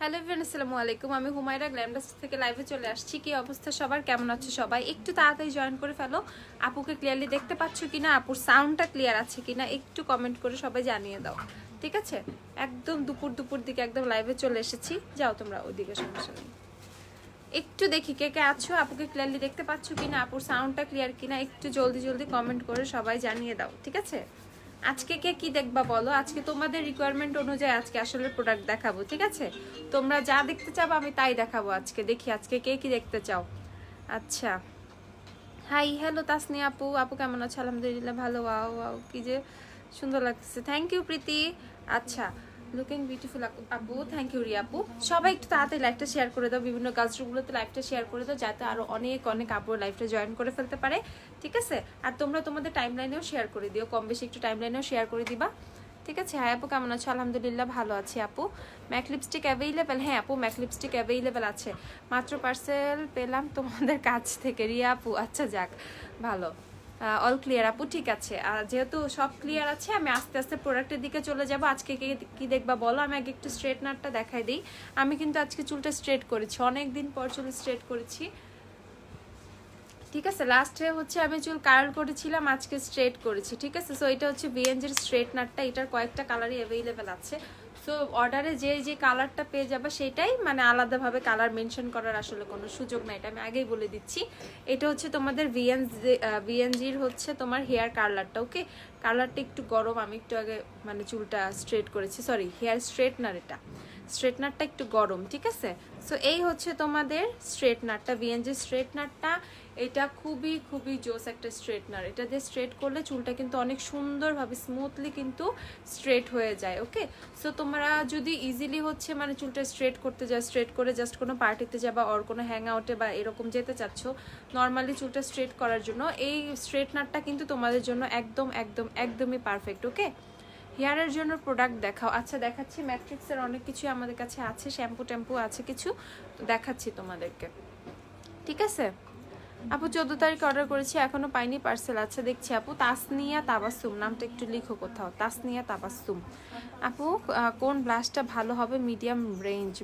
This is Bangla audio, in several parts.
হ্যালো এভরিওয়ান, আসসালামু আলাইকুম। আমি হুমায়রা গ্ল্যামডাস থেকে লাইভে চলে আসছি। কি অবস্থা সবার, কেমন আছো সবাই? একটু তাড়াতাড়ি জয়েন করে ফেলো। আপুকে ক্লিয়ারলি দেখতে পাচ্ছ কিনা, আপুর সাউন্ডটা ক্লিয়ার আছে কিনা একটু কমেন্ট করে সবাই জানিয়ে দাও, ঠিক আছে? একদম দুপুর দিকে একদম লাইভে চলে এসেছি। যাও তোমরা ওইদিকে, সমস্যা নেই। একটু দেখি কে কে আছো, আপুকে ক্লিয়ারলি দেখতে পাচ্ছ কিনা, আপুর সাউন্ডটা ক্লিয়ার কিনা একটু জলদি কমেন্ট করে সবাই জানিয়ে দাও, ঠিক আছে? আজকে কে কি দেখবা বলো, আজকে তোমাদের রিকোয়ারমেন্ট অনুযায়ী আজকে আসলে প্রোডাক্ট দেখাবো, ঠিক আছে? তোমরা যা দেখতে চাও আমি তাই দেখাবো আজকে। দেখি আজকে কে কি দেখতে চাও। আচ্ছা, হাই হ্যালো তাসনি আপু, আপু কেমন আছো? আলহামদুলিল্লাহ ভালো। ওয়াও ওয়াও, কি যে সুন্দর লাগছে, থ্যাংক ইউ প্রীতি। আচ্ছা, লুকিং বিউটিফুল আপু, থ্যাংক ইউ রিয়া আপু। সবাই একটু তাড়াতাড়ি লাইভটা শেয়ার করে দাও, বিভিন্ন গাছগুলোতে লাইভটা শেয়ার করে দাও, যাতে আরো অনেক আপু লাইভটা জয়েন করে ফেলতে পারে, ঠিক আছে? আর তোমরা তোমাদের টাইমলাইনেও শেয়ার করে দিও, কম বেশি একটু টাইমলাইনেও শেয়ার করে দিবা, ঠিক আছে? হ্যাঁ আপু কেমন আছো? আলহামদুলিল্লাহ ভালো আছি আপু। Mac lipstick available? হ্যাঁ আপু, ম্যাক লিপস্টিক অ্যাভেইলেবল আছে। মাত্র পার্সেল পেলাম তোমাদের কাছ থেকে রিয়া আপু। আচ্ছা যাক, ভালো, অল ক্লিয়ার আপু, ঠিক আছে। আর যেহেতু সব ক্লিয়ার আছে, আমি আস্তে আস্তে প্রোডাক্টের দিকে চলে যাব। আজকে কি দেখবা বলো? আমি আগে একটু স্ট্রেটনারটা দেখাই দিই। আমি কিন্তু আজকে চুলটা স্ট্রেট করেছি, অনেক দিন পর চুল স্ট্রেট করেছি, ঠিক আছে? লাস্টে হচ্ছে আমি চুল কার্ল করেছিলাম, আজকে স্ট্রেট করেছি, ঠিক আছে? সো এটা হচ্ছে বিএনজির স্ট্রেটনারটা, এটার কয়েকটা কালারই অ্যাভেলেবেল আছে। সো অর্ডারে যে কালারটা পেয়ে যাবে সেটাই, মানে আলাদাভাবে কালার মেনশন করার আসলে কোনো সুযোগ নাই, এটা আমি আগেই বলে দিচ্ছি। এটা হচ্ছে তোমাদের বিএনজির হচ্ছে তোমার হেয়ার কার্লারটা, ওকে? কালারটা একটু গরম, আমি একটু আগে মানে চুলটা স্ট্রেট করেছি, সরি হেয়ার স্ট্রেটনার, এটা স্ট্রেটনারটা একটু গরম, ঠিক আছে? সো এই হচ্ছে তোমাদের স্ট্রেটনারটা, বিএনজি স্ট্রেটনারটা। এটা খুবই জোস একটা স্ট্রেটনার, এটা দিয়ে স্ট্রেট করলে চুলটা কিন্তু অনেক সুন্দরভাবে স্মুথলি কিন্তু স্ট্রেট হয়ে যায়, ওকে? সো তোমরা যদি ইজিলি হচ্ছে মানে চুলটা স্ট্রেট করতে যাও, স্ট্রেট করে জাস্ট কোনো পার্টিতে যাবা ওর কোনো হ্যাং আউটে বা এরকম যেতে চাচ্ছ নর্মালি চুলটা স্ট্রেট করার জন্য, এই স্ট্রেটনারটা কিন্তু তোমাদের জন্য একদমই পারফেক্ট, ওকে? হেয়ারের জন্য প্রোডাক্ট দেখাও। আচ্ছা দেখাচ্ছি, ম্যাট্রিক্সের অনেক কিছু আমাদের কাছে আছে, শ্যাম্পু ট্যাম্পু আছে কিছু, দেখাচ্ছি তোমাদেরকে, ঠিক আছে? আপু 14 তারিখে অর্ডার করেছি, এখনো পাইনি, পার্সেল আছে দেখছি আপু। তাসনিয়া তাবাসসুম নামটা একটু লিখো কোথাও, তাসনিয়া তাবাসসুম। আপু কোন ব্লাশটা ভালো হবে? মিডিয়াম রেঞ্জ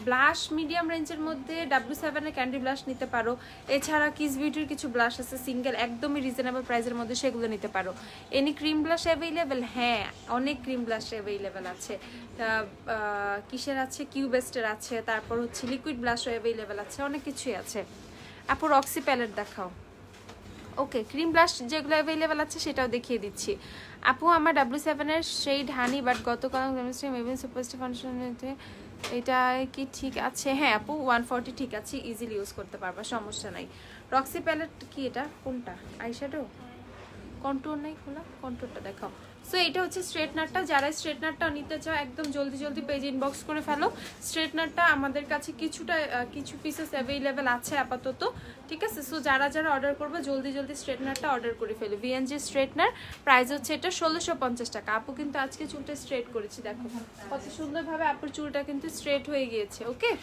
ব্লাশ মিডিয়াম রেঞ্জের মধ্যে W7 এর ক্যান্ডি ব্লাশ নিতে পারো। এছাড়া কিস বিউটির কিছু ব্লাশ আছে সিঙ্গেল, একদমই রিজনেবল প্রাইসের মধ্যে, সেগুলো নিতে পারো। Any cream blush available? হ্যাঁ অনেক ক্রিম ব্লাশ অ্যাভেলেবেল আছে। কিসের আছে? কিউবেস্টের আছে, তারপর হচ্ছে লিকুইড ব্লাশও অ্যাভেলেবেল আছে, অনেক কিছুই আছে। আপু রক্সি প্যালেট দেখাও। ওকে, ক্রিম ব্লাশ যেগুলো অ্যাভেলেবেল আছে সেটাও দেখিয়ে দিচ্ছি। আপু আমার W7 এর শেড হানি, বাট গতকাল মেবিন সুপারস্টার ফাউন্ডেশন, এটা কি ঠিক আছে? হ্যাঁ আপু 140 ঠিক আছে, ইজিলি ইউজ করতে পারবা, সমস্যা নাই। রক্সি প্যালেট কি, এটা কোনটা? আইশ্যাডো, কন্ট্রোল নাই খোলা, কন্ট্রোলটা দেখাও। সো এটা হচ্ছে স্ট্রেটনারটা, যারা স্ট্রেটনারটা নিতে চাও একদম জলদি পেজ ইনবক্স করে ফেলো। স্ট্রেটনারটা আমাদের কাছে কিছু পিসেস অ্যাভেলেবেল আছে আপাতত, ঠিক আছে? সো যারা অর্ডার করবে জলদি স্ট্রেটনারটা অর্ডার করে ফেলো। বিএনজি স্ট্রেটনার, প্রাইস হচ্ছে এটা 1650 টাকা। আপু কিন্তু আজকে চুলটা স্ট্রেট করেছি, দেখো কত সুন্দরভাবে আপুর চুলটা কিন্তু স্ট্রেট হয়ে গিয়েছে, ওকে?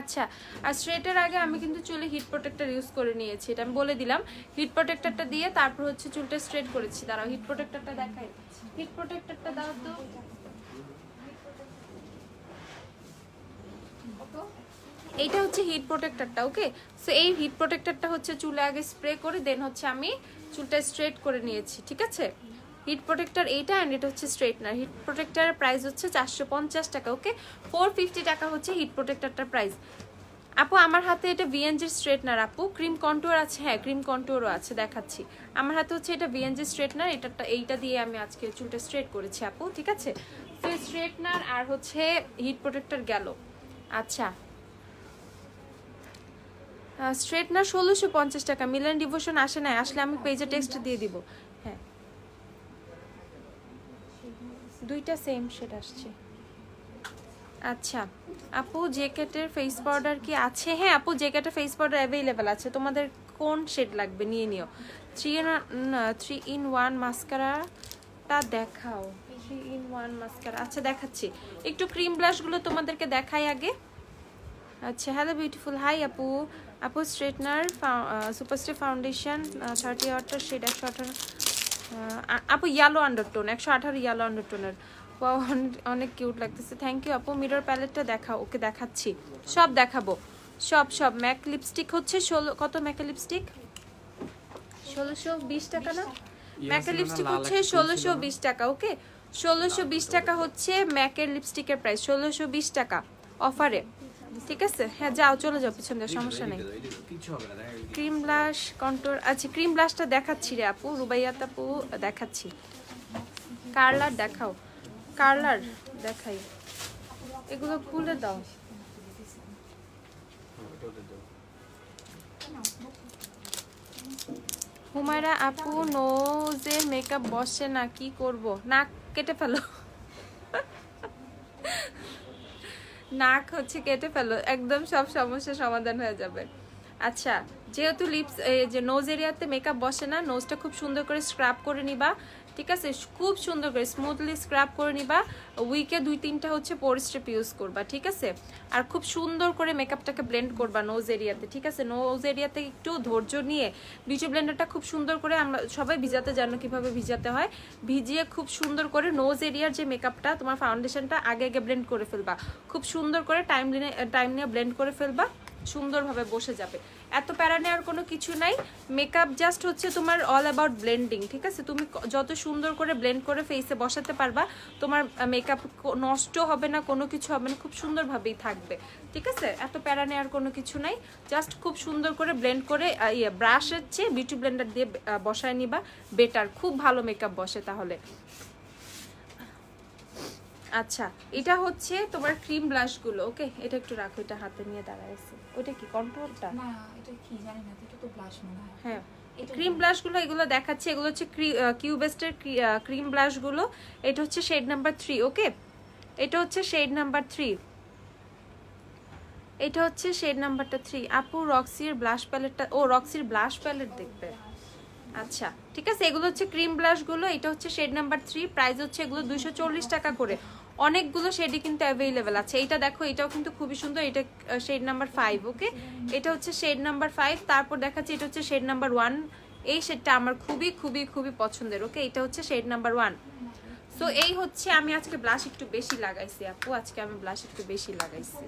আচ্ছা, আর স্ট্রেটের আগে আমি কিন্তু চুলে হিট প্রোটেক্টর ইউজ করে নিয়েছি, এটা আমি বলে দিলাম। হিট প্রোটেক্টরটা দিয়ে তারপর হচ্ছে চুলটা স্ট্রেট করেছি। দাঁড়াও হিট প্রোটেক্টরটা দেখাই, হিট প্রোটেক্টরটা দাও তো। এইটা হচ্ছে হিট প্রোটেক্টরটা, ওকে? সো এই হিট প্রোটেক্টরটা হচ্ছে চুলে আগে স্প্রে করে দেন হচ্ছে আমি চুলটা স্ট্রেট করে নিয়েছি, ঠিক আছে? হিট প্রোটেক্টর এইটা, অ্যান্ড এটা হচ্ছে স্ট্রেটনার। হিট প্রোটেক্টরের প্রাইস হচ্ছে 450 টাকা, ওকে? 450 টাকা হচ্ছে হিট প্রোটেক্টরটার প্রাইস। আপু আমার হাতে এটা বিএনজির স্ট্রেটনার আপু, ক্রিম কন্টুর আছে, হ্যাঁ ক্রিম কন্টুরও আছে, দেখাচ্ছি। আমার হাতে হচ্ছে এটা বিএনজি স্ট্রেটনার, এইটা দিয়ে আমি আজকে চুলটা স্ট্রেট করেছি আপু, ঠিক আছে? তো স্ট্রেটনার আর হচ্ছে হিট প্রোটেক্টর গেল। আচ্ছা, স্ট্রেটনার 1650 টাকা। মিলান ডিভোশন আসে নাই, আসলে আমি পেজে টেক্সট দিয়ে দিব। হ্যাঁ দুইটা সেম শেড আসছে। আচ্ছা আপু জ্যাকেটের ফেস পাউডার কি আছে? হ্যাঁ আপু জ্যাকেটের ফেস পাউডার অ্যাভেলেবেল আছে, তোমাদের কোন শেড লাগবে নিয়ে নিও। 3-in-1 মাস্কারাটা দেখাও। 3-in-1 মাস্কারা, আচ্ছা দেখাচ্ছি। একটু ক্রিম ব্লাশগুলো তোমাদেরকে দেখাই আগে। আচ্ছা হ্যালো বিউটিফুল, হাই আপু। আপু স্ট্রেটনার সুপারস্টার ফাউন্ডেশন 30 ওয়াটের শেড 118, আপু ইয়েলো আন্ডারটোন 118 ইয়েলো আন্ডারটোনের। ওয়াও অনেক কিউট লাগতেছে, থ্যাংক ইউ আপু। মিরর প্যালেটটা দেখাও। ওকে দেখাচ্ছি, সব দেখাবো, সব ম্যাক লিপস্টিক হচ্ছে 16 কত ম্যাকের লিপস্টিক 1620 টাকা না? ম্যাকের লিপস্টিক হচ্ছে 1620 টাকা। ওকে 1620 টাকা হচ্ছে ম্যাকের লিপস্টিকের প্রাইস, 1620 টাকা অফারে, ঠিক আছে? হ্যাঁ যাও, চলে যাও পিছন দিয়ে, সমস্যা নেই। ক্রিম ব্লাশ কন্ট্রোল, আচ্ছা ক্রিম ব্লাশটা দেখাচ্ছি রে আপু, রুবাইয়াত আপু দেখাচ্ছি। কার্লার দেখাও, কার্লার দেখাই, এগুলো খুলে দাও। হুমায়রা আপু নোজে মেকআপ বসে না, কি করব? নাক কেটে ফেলো, নাক হচ্ছে কেটে ফেলো, একদম সব সমস্যার সমাধান হয়ে যাবে। আচ্ছা যেহেতু লিপস যে নোজ এরিয়াতে মেকআপ বসে না, নোজটা খুব সুন্দর করে স্ক্রাব করে নিবা, ঠিক আছে? খুব সুন্দর করে স্মুথলি স্ক্রাব করে নিবা, উইকে 2-3টা হচ্ছে পোর স্ট্রিপ ইউজ করবা, ঠিক আছে? আর খুব সুন্দর করে মেকআপটাকে ব্লেন্ড করবা নোজ এরিয়াতে, ঠিক আছে? নোজ এরিয়াতে একটু ধৈর্য নিয়ে বিউটি ব্লেন্ডারটা খুব সুন্দর করে, আমরা সবাই ভিজাতে জানো কিভাবে ভিজাতে হয়, ভিজিয়ে খুব সুন্দর করে নোজ এরিয়ার যে মেকআপটা তোমার ফাউন্ডেশনটা আগে ব্লেন্ড করে ফেলবা, খুব সুন্দর করে টাইম নিয়ে ব্লেন্ড করে ফেলবা, সুন্দরভাবে বসে যাবে। এত প্যারা নেওয়ার কোনো কিছু নাই, মেকআপ জাস্ট হচ্ছে তোমার অল অ্যাবাউট ব্লেন্ডিং, ঠিক আছে? তুমি যত সুন্দর করে ব্লেন্ড করে ফেসে বসাতে পারবা, তোমার মেকআপ নষ্ট হবে না, কোনো কিছু হবে না, খুব সুন্দরভাবেই থাকবে, ঠিক আছে? এত প্যারা নেওয়ার কোনো কিছু নাই, জাস্ট খুব সুন্দর করে ব্লেন্ড করে ব্রাশের চেয়ে বিউটি ব্লেন্ডার দিয়ে বসায় নিবা, বেটার, খুব ভালো মেকআপ বসে তাহলে। আচ্ছা এটা হচ্ছে তোমার ক্রিম ব্লাশ গুলো, ওকে এটা একটু রাখো, এটা হাতে নিয়ে দাঁড়াইছে, ওটা কি কন্ট্রোলটা না, এটা কি জানি না, এটা তো ব্লাশ মনে হয়। হ্যাঁ ক্রিম ব্লাশ গুলো এগুলো দেখাচ্ছি, এগুলো হচ্ছে কিউবেস্টের ক্রিম ব্লাশ গুলো, এটা হচ্ছে শেড নাম্বার 3, ওকে এটা হচ্ছে শেড নাম্বার 3, এটা হচ্ছে শেড নাম্বারটা 3। আপু রক্সির ব্লাশ প্যালেটটা, ও রক্সির ব্লাশ প্যালেট দেখবে, আচ্ছা ঠিক আছে। এগুলো হচ্ছে ক্রিম ব্লাশ গুলো, এটা হচ্ছে শেড নাম্বার 3, প্রাইস হচ্ছে এগুলো 240 টাকা করে, অনেকগুলো শেডই কিন্তু অ্যাভেলেবেল আছে। এইটা দেখো, এটাও কিন্তু খুবই সুন্দর, এটা শেড নাম্বার 5, ওকে এটা হচ্ছে শেড নাম্বার 5। তারপর দেখাচ্ছি এটা হচ্ছে শেড নাম্বার 1, এই শেডটা আমার খুবই খুবই খুবই পছন্দের, ওকে এটা হচ্ছে শেড নাম্বার 1। সো এই হচ্ছে, আমি আজকে ব্লাশ একটু বেশি লাগাইছি আপু, আজকে আমি ব্লাশ একটু বেশি লাগাইছি।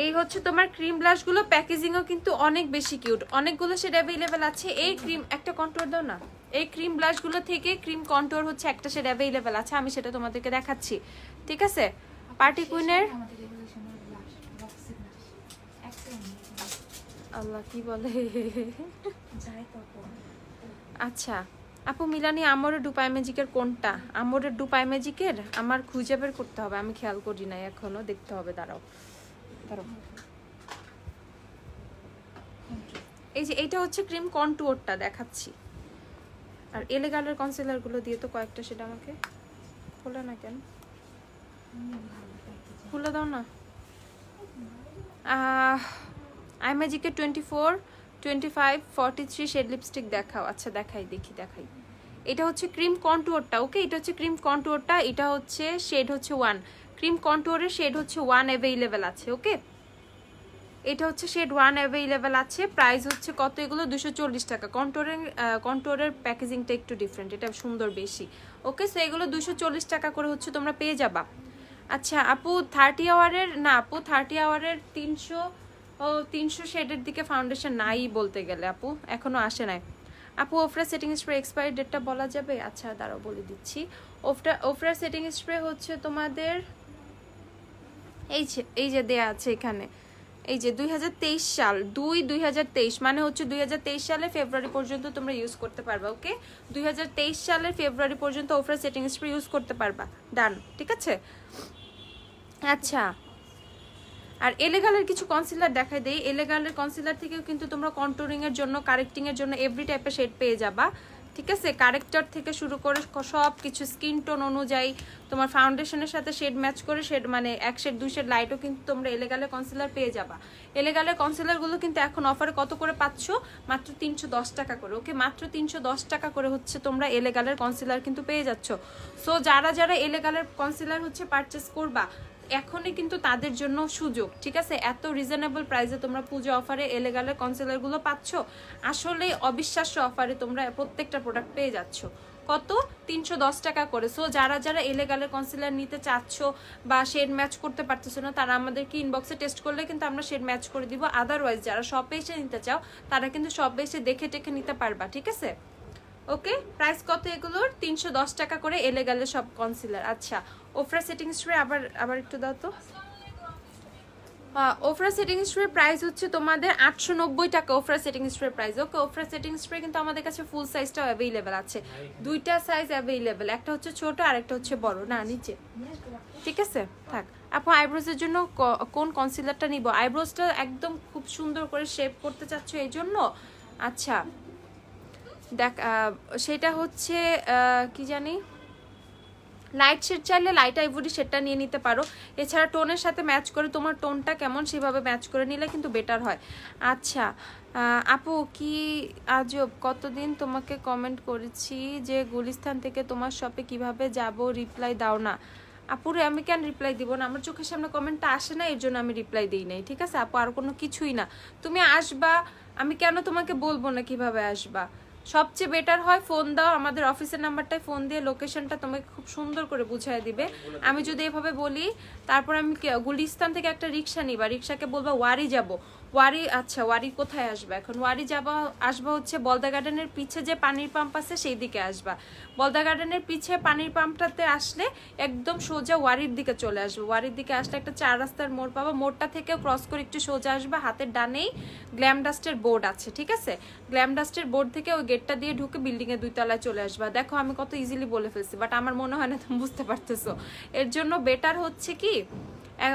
এই হচ্ছে তোমার ক্রিম ব্লাশ গুলো, প্যাকেজিংও কিন্তু অনেক বেশি কিউট, অনেকগুলো শেড অ্যাভেলেবেল আছে। এই ক্রিম একটা কন্ট্রোল দাও না, এই ক্রিম ব্লাশ গুলো থেকে ক্রিম কন্ট্রোল হচ্ছে একটা শেড অ্যাভেলেবেল আছে, আমি সেটা তোমাদেরকে দেখাচ্ছি, ঠিক আছে? পার্টি কুইনের আল্লাহ কি বলে আচ্ছা আপু মিলানি আমরের ডুপাই ম্যাজিকের কোনটা? আমরের ডুপাই ম্যাজিকের আমার খুঁজে বের করতে হবে, আমি খেয়াল করি নাই এখনো, দেখতে হবে, দাঁড়াও। এই যে এইটা হচ্ছে ক্রিম কন্টুরটা দেখাচ্ছি, আর এলেগালের কনসিলার গুলো দিয়ে তো কয়েকটা, সেটা আমাকে খোলা না কেন, খুলে দাও না। আই ম্যাজিকের 24, 25, 43 শেড লিপস্টিক দেখাও। আচ্ছা দেখাই, দেখাই। এটা হচ্ছে ক্রিম কন্টুরটা, ওকে এটা হচ্ছে ক্রিম কন্টুরটা, এটা হচ্ছে শেড হচ্ছে 1, ক্রিম কন্টুরের শেড হচ্ছে 1 অ্যাভেলেবেল আছে, ওকে এটা হচ্ছে শেড 1 অ্যাভেলেবেল আছে। প্রাইস হচ্ছে কত এগুলো? 240 টাকা। কন্ট্রোরের প্যাকেজিংটা একটু ডিফারেন্ট, এটা সুন্দর বেশি, ওকে সো এগুলো 240 টাকা করে হচ্ছে তোমরা পেয়ে যাবা। আচ্ছা আপু 30 আওয়ারের না, আপু 30 আওয়ারের 300 শেডের দিকে ফাউন্ডেশন নাই বলতে গেলে আপু, এখনো আসে নাই। আপু ওফরা সেটিং স্প্রে এক্সপায়ারি ডেটটা বলা যাবে? আচ্ছা দাঁড়াও বলে দিচ্ছি। ওফরা সেটিং স্প্রে হচ্ছে তোমাদের এই যে দেয়া আছে এখানে, এই যে 2023 সাল 2023, মানে হচ্ছে 2023 সালে ফেব্রুয়ারি পর্যন্ত তোমরা ইউজ করতে পারবা, ওকে 2023 সালের ফেব্রুয়ারি পর্যন্ত ওফরা সেটিং স্প্রে ইউজ করতে পারবা, ডান ঠিক আছে। আচ্ছা আর এলেগালের কিছু কনসিলার দেখাই দেই, এলেগালের কনসিলার থেকেও কিন্তু তোমরা কন্টুরিং এর জন্য, কারেক্টিং এর জন্য এভরি টাইপের শেড পেয়ে যাবা, ঠিক আছে? কারেক্টর থেকে শুরু করে সব কিছু স্কিন টোন অনুযায়ী তোমার ফাউন্ডেশনের সাথে শেড ম্যাচ করে শেড, মানে 1 শেড 2 শেড লাইটও কিন্তু তোমরা এলেগালের কনসিলার পেয়ে যাবা। এলেগালের কনসিলার গুলো কিন্তু এখন অফারে কত করে পাচ্ছ? মাত্র 310 টাকা করে, ওকে মাত্র 310 টাকা করে হচ্ছে তোমরা এলেগালের কনসিলার কিন্তু পেয়ে যাচ্ছ। সো যারা এলেগালের কনসিলার হচ্ছে পারচেস করবা, এখনই কিন্তু তাদের জন্য সুযোগ, ঠিক আছে? এত রিজনেবল প্রাইসে তোমরা পুজো অফারে এলেগালের কনসিলার গুলো পাচ্ছ, আসলে অবিশ্বাস্য অফারে তোমরা প্রত্যেকটা প্রোডাক্ট পেয়ে যাচ্ছ, কত 310 টাকা করে। সো যারা যারা এলেগালের কনসিলার নিতে চাচ্ছ বা শেড ম্যাচ করতে পারতেছো না, তারা আমাদেরকে ইনবক্সে টেস্ট করলে কিন্তু আমরা শেড ম্যাচ করে দিব। আদারওয়াইজ যারা শপে এসে নিতে চাও তারা কিন্তু শপে এসে দেখে টেখে নিতে পারবা, ঠিক আছে? ওকে, প্রাইস কত এগুলোর? 310 টাকা করে এলেগালের সব কনসিলার। আচ্ছা, ওফরা সেটিং স্প্রে আবার একটু দাও তো। ওফরা সেটিং স্প্রে প্রাইস হচ্ছে তোমাদের 890 টাকা। ওফরা সেটিং স্প্রে প্রাইস। ওকে, ওফরা সেটিং স্প্রে কিন্তু আমাদের কাছে ফুল সাইজটাও অ্যাভেলেবেল আছে, দুইটা সাইজ অ্যাভেলেবেল, একটা হচ্ছে ছোট আর একটা হচ্ছে বড়, না নিচে, ঠিক আছে? থাক। আপু আইব্রোজের জন্য কোন কনসিলারটা নিব? আইব্রোজটা একদম খুব সুন্দর করে শেপ করতে চাচ্ছ এই জন্য? আচ্ছা দেখ, সেটা হচ্ছে কি জানি, লাইট শেড চাইলে লাইট আইভরি শেডটা নিয়ে নিতে পারো। এছাড়া টোনের সাথে ম্যাচ করে, তোমার টোনটা কেমন সেভাবে ম্যাচ করে নিলে কিন্তু বেটার হয়। আচ্ছা আপু, কি আজব, কতদিন তোমাকে কমেন্ট করেছি যে গুলিস্তান থেকে তোমার শপে কিভাবে যাব, রিপ্লাই দাও না। আপুরে আমি কেন রিপ্লাই দিব না? আমার চোখের সামনে কমেন্টটা আসে না, এর জন্য আমি রিপ্লাই দিই নাই, ঠিক আছে আপু? আর কোনো কিছুই না, তুমি আসবা, আমি কেন তোমাকে বলবো না কিভাবে আসবা? সবচেয়ে বেটার হয় ফোন দাও, আমাদের অফিসের নাম্বারটায় ফোন দিয়ে লোকেশনটা তোমাকে খুব সুন্দর করে বুঝিয়ে দিবে। আমি যদি এভাবে বলি, তারপর আমি গুলিস্তান থেকে একটা রিক্সা নিবা, রিক্সাকে বলবা ওয়ারি যাব, ওয়ারি, আচ্ছা ওয়ারি কোথায় আসবা এখন? ওয়ারি আসবা হচ্ছে বলদা গার্ডেনের পিছে যে পানির পাম্প আছে সেই দিকে আসবা। বলদা গার্ডেনের পিছে পানির পাম্পটাতে আসলে একদম সোজা ওয়ারির দিকে চলে আসবে। ওয়ারির দিকে আসলে একটা 4 রাস্তার মোড় পাবা, মোড়টা থেকে ক্রস করে একটু সোজা আসবা, হাতের ডানেই গ্ল্যাম ডাস্টের বোর্ড আছে, ঠিক আছে? গ্ল্যাম ডাস্টের বোর্ড থেকে ওই গেটটা দিয়ে ঢুকে বিল্ডিং এর 2 তলায় চলে আসবা। দেখো আমি কত ইজিলি বলে ফেলছি, বাট আমার মনে হয় না তুমি বুঝতে পারতেছো। এর জন্য বেটার হচ্ছে কি,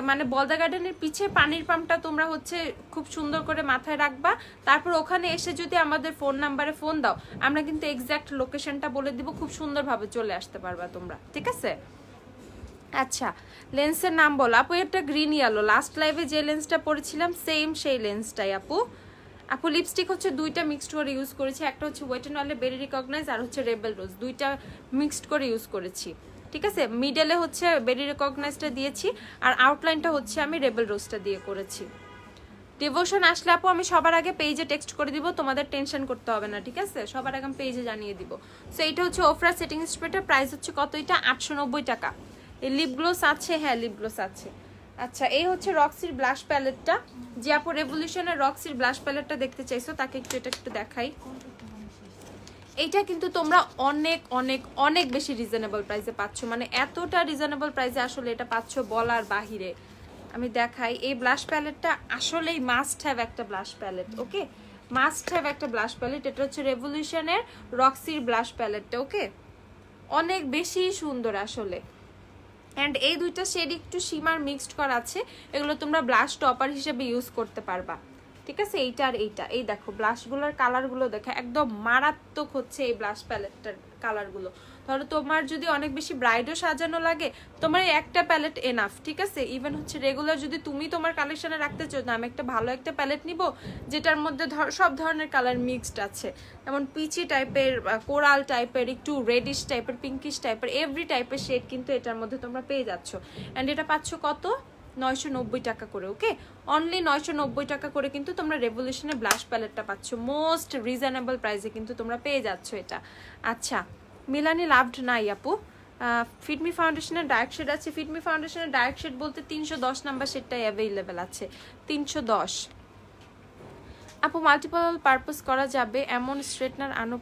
মানে বলদা গার্ডেনের পিছে পানির পাম্পটা তোমরা হচ্ছে খুব সুন্দর করে মাথায় রাখবা। তারপর ওখানে এসে যদি আমাদের ফোন নাম্বারে ফোন দাও, আমরা কিন্তু এক্স্যাক্ট লোকেশনটা বলে দিব, খুব সুন্দরভাবে চলে আসতে পারবা তোমরা, ঠিক আছে? আচ্ছা, লেন্সের নাম বলো আপু। এটা গ্রিন ইয়েলো, লাস্ট লাইভে যে লেন্সটা পরেছিলাম সেম সেই লেন্সটাই আপু। আপু লিপস্টিক হচ্ছে 2টা মিক্সড করে ইউজ করেছি, একটা হচ্ছে ওয়েট এন্ড ওয়াইল্ডের বেরি রিকগনাইজ আর হচ্ছে রেবেল রোজ, 2টা মিক্সড করে ইউজ করেছি, ঠিক আছে? মিডলে হচ্ছে বেরি রিকগনাইজটা দিয়েছি আর আউটলাইনটা হচ্ছে আমি রেবেল রোজটা দিয়ে করেছি। ডিভোশন আসলে আপু আমি সবার আগে পেজে টেক্সট করে দিব, তোমাদের টেনশন করতে হবে না, ঠিক আছে? সবার আগে আমি পেজে জানিয়ে দিব। সো এইটা হচ্ছে ওফরা সেটিং স্প্রেটার, প্রাইস হচ্ছে কত এটা? 890 টাকা। এই লিপ গ্লোস আছে, হ্যাঁ লিপ গ্লোস আছে। আচ্ছা, এই হচ্ছে রক্সির ব্লাশ প্যালেটটা। যে আপু রেভলিউশনের রক্সির ব্লাশ প্যালেটটা দেখতে চাইছো তাকে এটা একটু দেখাই। এইটা কিন্তু তোমরা অনেক অনেক অনেক বেশি রিজনেবল প্রাইসে পাচ্ছ, মানে এতটা রিজনেবল প্রাইসে আসলে এটা পাচ্ছ বলার বাহিরে। আমি দেখাই, এই ব্লাশ প্যালেটটা আসলেই মাস্ট হ্যাভ একটা blush palette, okay? Must have একটা ব্লাশ প্যালেট। এটা হচ্ছে রেভলিউশনের রক্সির ব্লাশ প্যালেটটা, ওকে? অনেক বেশি সুন্দর আসলে। অ্যান্ড এই 2টা শেড একটু শিমার মিক্সড করা আছে, এগুলো তোমরা ব্লাশ টপার হিসেবে ইউজ করতে পারবা, ঠিক আছে? এইটা আর এইটা, এই দেখো ব্লাশগুলোর কালারগুলো দেখো, একদম মারাত্মক হচ্ছে এই ব্লাশ প্যালেটটার কালারগুলো। ধরো তোমার যদি অনেক বেশি ব্রাইডও সাজানো লাগে, তোমার একটা প্যালেট এনাফ, ঠিক আছে? ইভেন হচ্ছে রেগুলার যদি তুমি তোমার কালেকশনে রাখতে চাও, না আমি একটা ভালো একটা প্যালেট নিব যেটার মধ্যে সব ধরনের কালার মিক্সড আছে, যেমন পিচি টাইপের, কোরাল টাইপের, একটু রেডিশ টাইপের, পিঙ্কিশ টাইপের, এভরি টাইপের শেড কিন্তু এটার মধ্যে তোমরা পেয়ে যাচ্ছ। অ্যান্ড এটা পাচ্ছ কত? 990 টাকা করে, ওকে? অনলি 990 টাকা করে কিন্তু তোমরা রেভলিউশনের ব্লাশ প্যালেটটা পাচ্ছ, মোস্ট রিজনেবল প্রাইসে কিন্তু তোমরা পেয়ে যাচ্ছ এটা। আচ্ছা, মিলানি লাভড নাই আপু। ফিটমি ফাউন্ডেশনের ডার্ক শেড আছে, ফিটমি ফাউন্ডেশনের ডার্ক শেড বলতে 310 নাম্বার শেডটাই অ্যাভেলেবেল আছে, 310। আপু মাল্টিপল পারপাস করা যাবে এমন স্ট্রেটনার আনো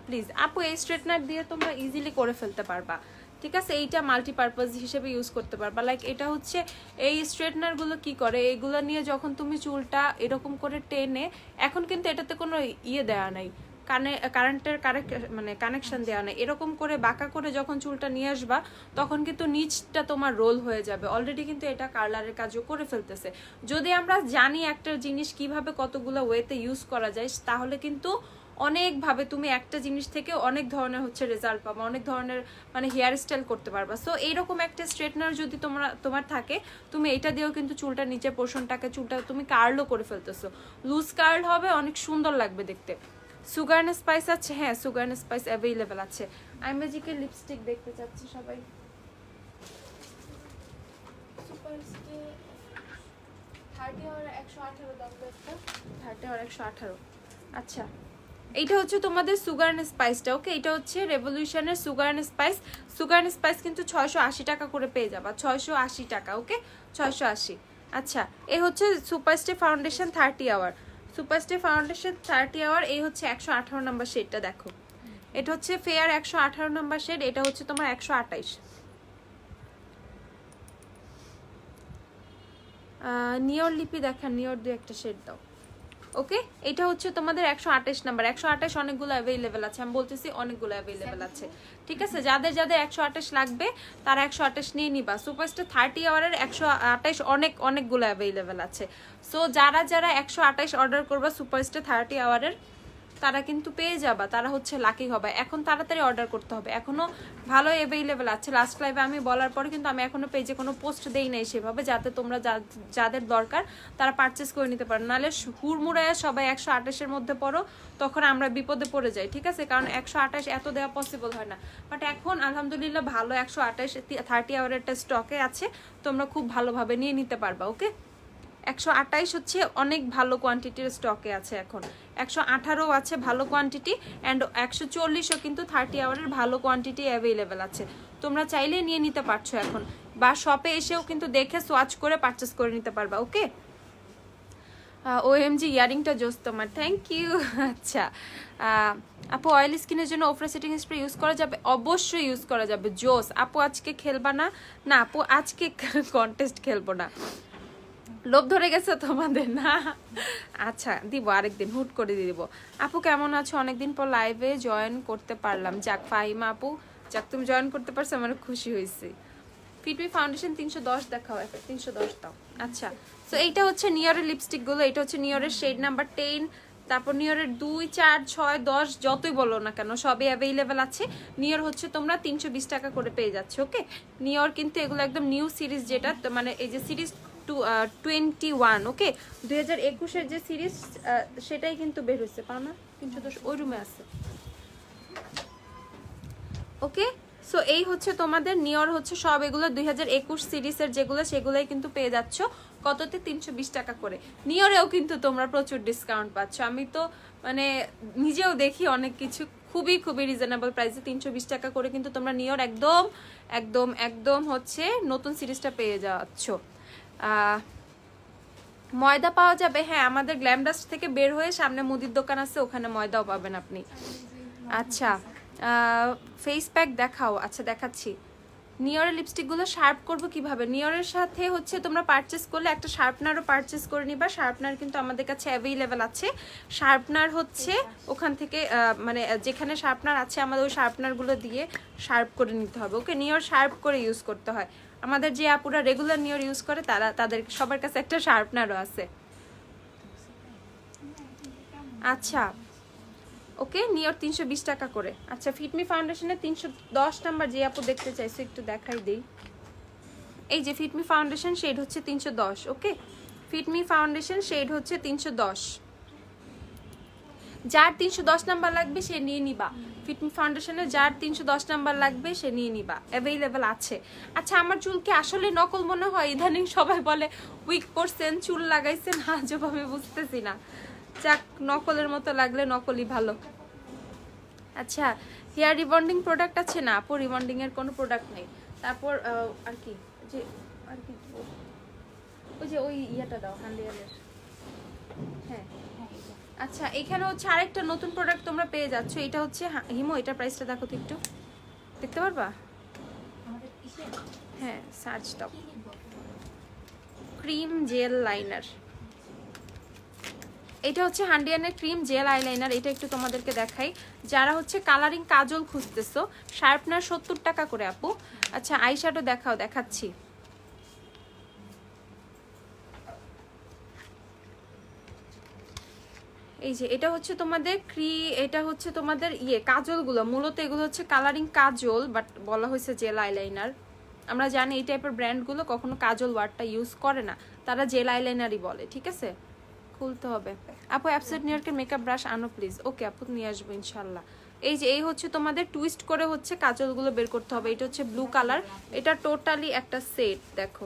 প্লিজ। আপু এই স্ট্রেটনার দিয়ে তোমরা ইজিলি করে ফেলতে পারবা, ঠিক আছে? এইটা মাল্টিপারপাস হিসেবে ইউজ করতে পারবা। লাইক এটা হচ্ছে এই স্ট্রেটনারগুলো কি করে, এগুলো নিয়ে যখন তুমি চুলটা এরকম করে টেনে, এখন কিন্তু এটাতে কোনো ইয়ে দেওয়া নাই, কারেন্টের মানে কানেকশন দেওয়া নেই, এরকম করে বাঁকা করে যখন চুলটা নিয়ে আসবা তখন কিন্তু নিচটা তোমার রোল হয়ে যাবে। অলরেডি কিন্তু এটা কার্লারের কাজও করে ফেলতেছে। যদি আমরা জানি একটা জিনিস কিভাবে কতগুলো ওয়েতে ইউজ করা যায়, তাহলে কিন্তু অনেকভাবে তুমি একটা জিনিস থেকে অনেক ধরনের হচ্ছে রেজাল্ট পাবা, অনেক ধরনের মানে হেয়ার স্টাইল করতে পারবা। সো এইরকম একটা স্ট্রেটনার যদি তোমার থাকে, তুমি এটা দিয়েও কিন্তু চুলটা নিচের পোর্শনটাকে চুলটা তুমি কার্লও করে ফেলতেছো, লুজ কার্ল হবে, অনেক সুন্দর লাগবে দেখতে। সুগার এন্ড স্পাইস আছে, হ্যাঁ সুগার এন্ড স্পাইস অ্যাভেলেবেল আছে। আই ম্যাজিকের লিপস্টিক দেখতে চাচ্ছি সবাই, সুপারস্টে 30 আর 118 দাম একটা, 30 আর 118। আচ্ছা, এইটা হচ্ছে তোমাদের সুগার এন্ড স্পাইসটা। ওকে, এটা হচ্ছে রেভলিউশনের sugar and spice. Sugar and spice কিন্তু 680 টাকা করে পেয়ে যাবা, 680 টাকা। ওকে, 680। আচ্ছা, এই হচ্ছে সুপারস্টে ফাউন্ডেশন 30 আওয়ার। সুপারস্টে ফাউন্ডেশন 30 আওয়ার, এই হচ্ছে 118 নাম্বার শেডটা। দেখো, এটা হচ্ছে ফেয়ার 118 নাম্বার শেড, এটা হচ্ছে তোমার 128। নিয়র লিপি দেখেন, নিয়র দিয়ে একটা শেড দাও। ওকে, এটা হচ্ছে তোমাদের 128 নাম্বার। 128 অনেকগুলো অ্যাভেলেবেল আছে, আমি বলতেছি অনেকগুলো অ্যাভেলেবেল আছে। ঠিক আছে, যাদের যাদের 128 লাগবে তারা 128 নিয়ে নিবা। সুপারস্টার 30 আওয়ারের 128 অনেকগুলো অ্যাভেলেবেল আছে। সো যারা যারা 128 অর্ডার করবা সুপারস্টার 30 আওয়ারের, তারা কিন্তু পেয়ে যাবা, তারা হচ্ছে লাকি হবে। এখন তাড়াতাড়ি অর্ডার করতে হবে, এখনো ভালো অ্যাভেলেবেল আছে। লাস্ট লাইভে আমি বলার পরে কিন্তু আমি এখনো পেজে কোনো পোস্ট দেই নাই সেভাবে, যাতে তোমরা যাদের দরকার তারা পারচেস করে নিতে পারো। নাহলে হুড়মুড়ায় সবাই 128-এর মধ্যে পড়ো, তখন আমরা বিপদে পড়ে যাই। ঠিক আছে, কারণ 128 এত দেওয়া পসিবল হয় না। বাট এখন আলহামদুলিল্লাহ ভালো 128 30 আওয়ারেরটা স্টকে আছে, তোমরা খুব ভালোভাবে নিয়ে নিতে পারবা। ওকে, 128 হচ্ছে অনেক ভালো কোয়ান্টিটির স্টকে আছে এখন। 118 আছে ভালো কোয়ান্টিটি, অ্যান্ড 140ও কিন্তু 30 আওয়ারের ভালো কোয়ান্টিটি অ্যাভেলেবেল আছে। তোমরা চাইলে নিয়ে নিতে পারছো এখন, বা শপে এসেও কিন্তু দেখে সোয়াচ করে পারচেস করে নিতে পারবা। ওকে, ওএমজি ইয়ারিংটা জোস তোমার, থ্যাংক ইউ। আচ্ছা আপু, অয়েল স্কিনের জন্য ওফরা সেটিং স্প্রে ইউজ করা যাবে? অবশ্যই ইউজ করা যাবে, জোস। আপু আজকে খেলবা না? না আপু, আজকে কন্টেস্ট খেলবো না। লোভ ধরে গেছে তোমাদের না? আচ্ছা দিব, আরেকদিন হুট করে দিয়ে দিব। আপু কেমন আছো? অনেকদিন পর লাইভে জয়েন করতে পারলাম। যাক ফাহিমা আপু, যাক তুমি জয়েন করতে পারছো, আমার খুশি হয়েছে। ফিটমি ফাউন্ডেশন 310 দেখাও, 310 দাও। আচ্ছা, সো এইটা হচ্ছে নিয়রের লিপস্টিক গুলো। এটা হচ্ছে নিয়রের শেড নাম্বার 10, তারপর নিয়রের 2, 4, 6, 10 যতই বলো না কেন সবই অ্যাভেলেবেল আছে। নিয়র হচ্ছে তোমরা 320 টাকা করে পেয়ে যাচ্ছ। ওকে, নিয়র কিন্তু এগুলো একদম নিউ সিরিজ, যেটা মানে এই যে সিরিজ 21, ওকে 2021-এর যে সিরিজ সেটাই কিন্তু বের হয়েছে। পাও না 310 ওই রুমে আছে। ওকে, সো এই হচ্ছে তোমাদের নিয়র হচ্ছে সব এগুলো 2021 সিরিজের যেগুলো, সেগুলোই কিন্তু পেয়ে যাচ্ছ কততে? 320 টাকা করে। নিয়রেও কিন্তু তোমরা প্রচুর ডিসকাউন্ট পাচ্ছ। আমি তো মানে নিজেও দেখি অনেক কিছু খুবই খুবই রিজনেবল প্রাইসে 320 টাকা করে কিন্তু তোমরা নিয়র একদম একদম একদম হচ্ছে নতুন সিরিজটা পেয়ে যাচ্ছ। ময়দা পাওয়া যাবে? হ্যাঁ, আমাদের গ্ল্যামডাস্ট থেকে বের হয়ে সামনে মুদির দোকান আছে, ওখানে ময়দাও পাবেন আপনি। আচ্ছা, ফেস প্যাক দেখাও। আচ্ছা দেখাচ্ছি। নিয়রের লিপস্টিকগুলো শার্প করব কিভাবে? নিয়রের সাথে হচ্ছে তোমরা পারচেস করলে একটা শার্পনারও পারচেস করে নিবা। শার্পনার কিন্তু আমাদের কাছে অ্যাভেলেবেল আছে। শার্পনার হচ্ছে ওখান থেকে মানে যেখানে শার্পনার আছে আমাদের ওই শার্পনারগুলো দিয়ে শার্প করে নিতে হবে। ওকে, নিয়র শার্প করে ইউজ করতে হয়। আমাদের যে আপুরা রেগুলার নিয়র ইউজ করে তাদের সবার কাছে একটা শার্পনারও আছে। আচ্ছা ওকে, নিয়র 320 টাকা করে। আচ্ছা, ফিটমি ফাউন্ডেশনের 310 নাম্বার যে আপু দেখতে চাইছো একটু দেখাই দেই। এই যে ফিটমি ফাউন্ডেশন শেড হচ্ছে 310। ওকে, ফিটমি ফাউন্ডেশন শেড হচ্ছে 310। যার 310 নাম্বার লাগবে সে নিয়ে নিবা। ফিটমি ফাউন্ডেশনের যার 310 নাম্বার লাগবে সে নিয়ে নিবা, অ্যাভেলেবেল আছে। আচ্ছা, আমার চুলকে আসলে নকল মনে হয়? ইদানিং সবাই বলে উইক পরছেন, চুল লাগাইছেন, আজভাবে বুঝতেছি না। যাক, নকলের মতো লাগলে নকলই ভালো। আচ্ছা, হেয়ার রিবন্ডিং প্রোডাক্ট আছে? না আপু, রিবন্ডিং এর কোনো প্রোডাক্ট নেই। তারপর আর কি যে আর কি ওই যে ওই ইয়াটা দাও, হ্যান্ডিয়ালের। হ্যাঁ আচ্ছা, এখানে হচ্ছে আরেকটা নতুন প্রোডাক্ট তোমরা পেয়ে যাচ্ছ। এটা হচ্ছে হিমো, এটার প্রাইসটা দেখো তো একটু, দেখতে পারবা? হ্যাঁ, সার্চ দাও। ক্রিম জেল লাইনার, এটা হচ্ছে হান্ডিয়ানের ক্রিম জেল আইলাইনার। এটা একটু তোমাদেরকে দেখাই, যারা হচ্ছে কালারিং কাজল খুঁজতেছো। শার্পনার 70 টাকা করে আপু। আচ্ছা, আইশ্যাডো দেখাও, দেখাচ্ছি। এই যে এটা হচ্ছে তোমাদের এটা হচ্ছে তোমাদের কাজলগুলো, মূলত এগুলো হচ্ছে কালারিং কাজল, বাট বলা হয়েছে জেল আইলাইনার। আমরা জানি এই টাইপের ব্র্যান্ডগুলো কখনো কাজল ওয়ার্ডটা ইউজ করে না, তারা জেল আইলাইনারই বলে। ঠিক আছে, খুলতে হবে। আপু অ্যাবসেট নিউইয়র্কের মেকআপ ব্রাশ আনো প্লিজ। ওকে আপু, নিয়ে আসবো ইনশাল্লাহ। এই যে এই হচ্ছে তোমাদের টুইস্ট করে হচ্ছে কাজলগুলো বের করতে হবে। এটা হচ্ছে ব্লু কালার, এটা টোটালি একটা সেট, দেখো।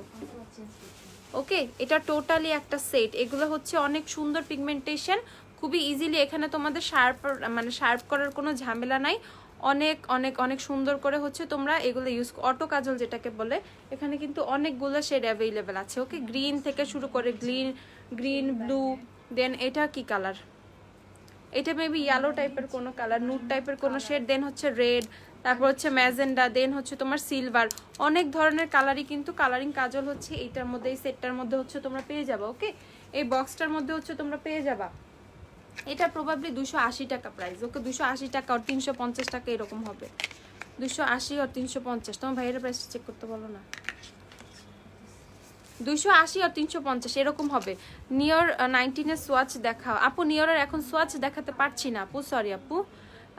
ওকে, এটা টোটালি একটা সেট। এগুলো হচ্ছে অনেক সুন্দর পিগমেন্টেশন, খুবই ইজিলি। এখানে তোমাদের শার্প করার কোনো ঝামেলা নাই। অনেক অনেক অনেক সুন্দর করে হচ্ছে তোমরা এগুলো ইউজ, অটো কাজল যেটাকে বলে। এখানে কিন্তু অনেকগুলো শেড অ্যাভেলেবেল আছে, ওকে। গ্রিন থেকে শুরু করে গ্রিন ব্লু, দেন এটা কি কালার, এটা মেবি ইয়েলো টাইপের কোনো কালার, নুড টাইপের কোনো শেড, দেন হচ্ছে রেড, তারপর হচ্ছে ম্যাজেন্ডা, দেন হচ্ছে তোমার সিলভার। অনেক ধরনের কালারই কিন্তু কালারিং কাজল হচ্ছে এইটার মধ্যে, এই সেটটার মধ্যে হচ্ছে তোমরা পেয়ে যাবা, ওকে। এই বক্সটার মধ্যে হচ্ছে তোমরা পেয়ে যাবা। এটা প্রবাবলি 280 টাকা প্রাইস, ওকে। 280 টাকা আর 350 টাকা এরকম হবে। 280 আর 350, তোমার ভাইয়ের প্রাইস চেক করতে বলো না। 280 আর 350 এরকম হবে। নিয়র 19 এর সোয়াচ দেখাও আপু। নিয়রের এখন সোয়াচ দেখাতে পারছি না আপু, সরি আপু।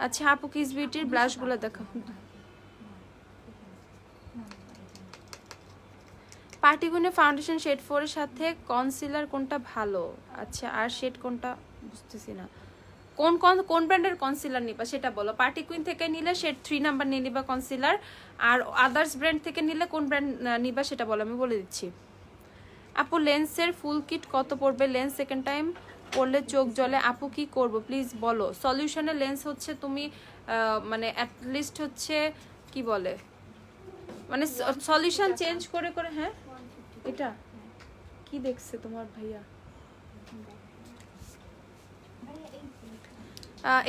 আচ্ছা আপু, কিস বিউটির ব্লাশগুলো দেখাও। পার্টিকুনে ফাউন্ডেশন শেড 4 এর সাথে কনসিলার কোনটা ভালো? আচ্ছা, আর শেড কোনটা বুঝতেছি না। কোন ব্র্যান্ডের কনসিলার নিবা সেটা বলো। পার্টিকুইন থেকে নিলে শেড 3 নাম্বার নিয়ে নিবা কনসিলার, আর আদার্স ব্র্যান্ড থেকে নিলে কোন ব্র্যান্ড নিবা সেটা বলো, আমি বলে দিচ্ছি। আপু লেন্সের ফুল কিট কত পড়বে? লেন্স সেকেন্ড টাইম পড়লে চোখ জ্বলে আপু, কি করব প্লিজ বলো। সলিউশনের লেন্স হচ্ছে তুমি মানে অ্যাটলিস্ট হচ্ছে কি বলে, মানে সলিউশন চেঞ্জ করে করে। হ্যাঁ, এটা কি দেখছে তোমার ভাইয়া?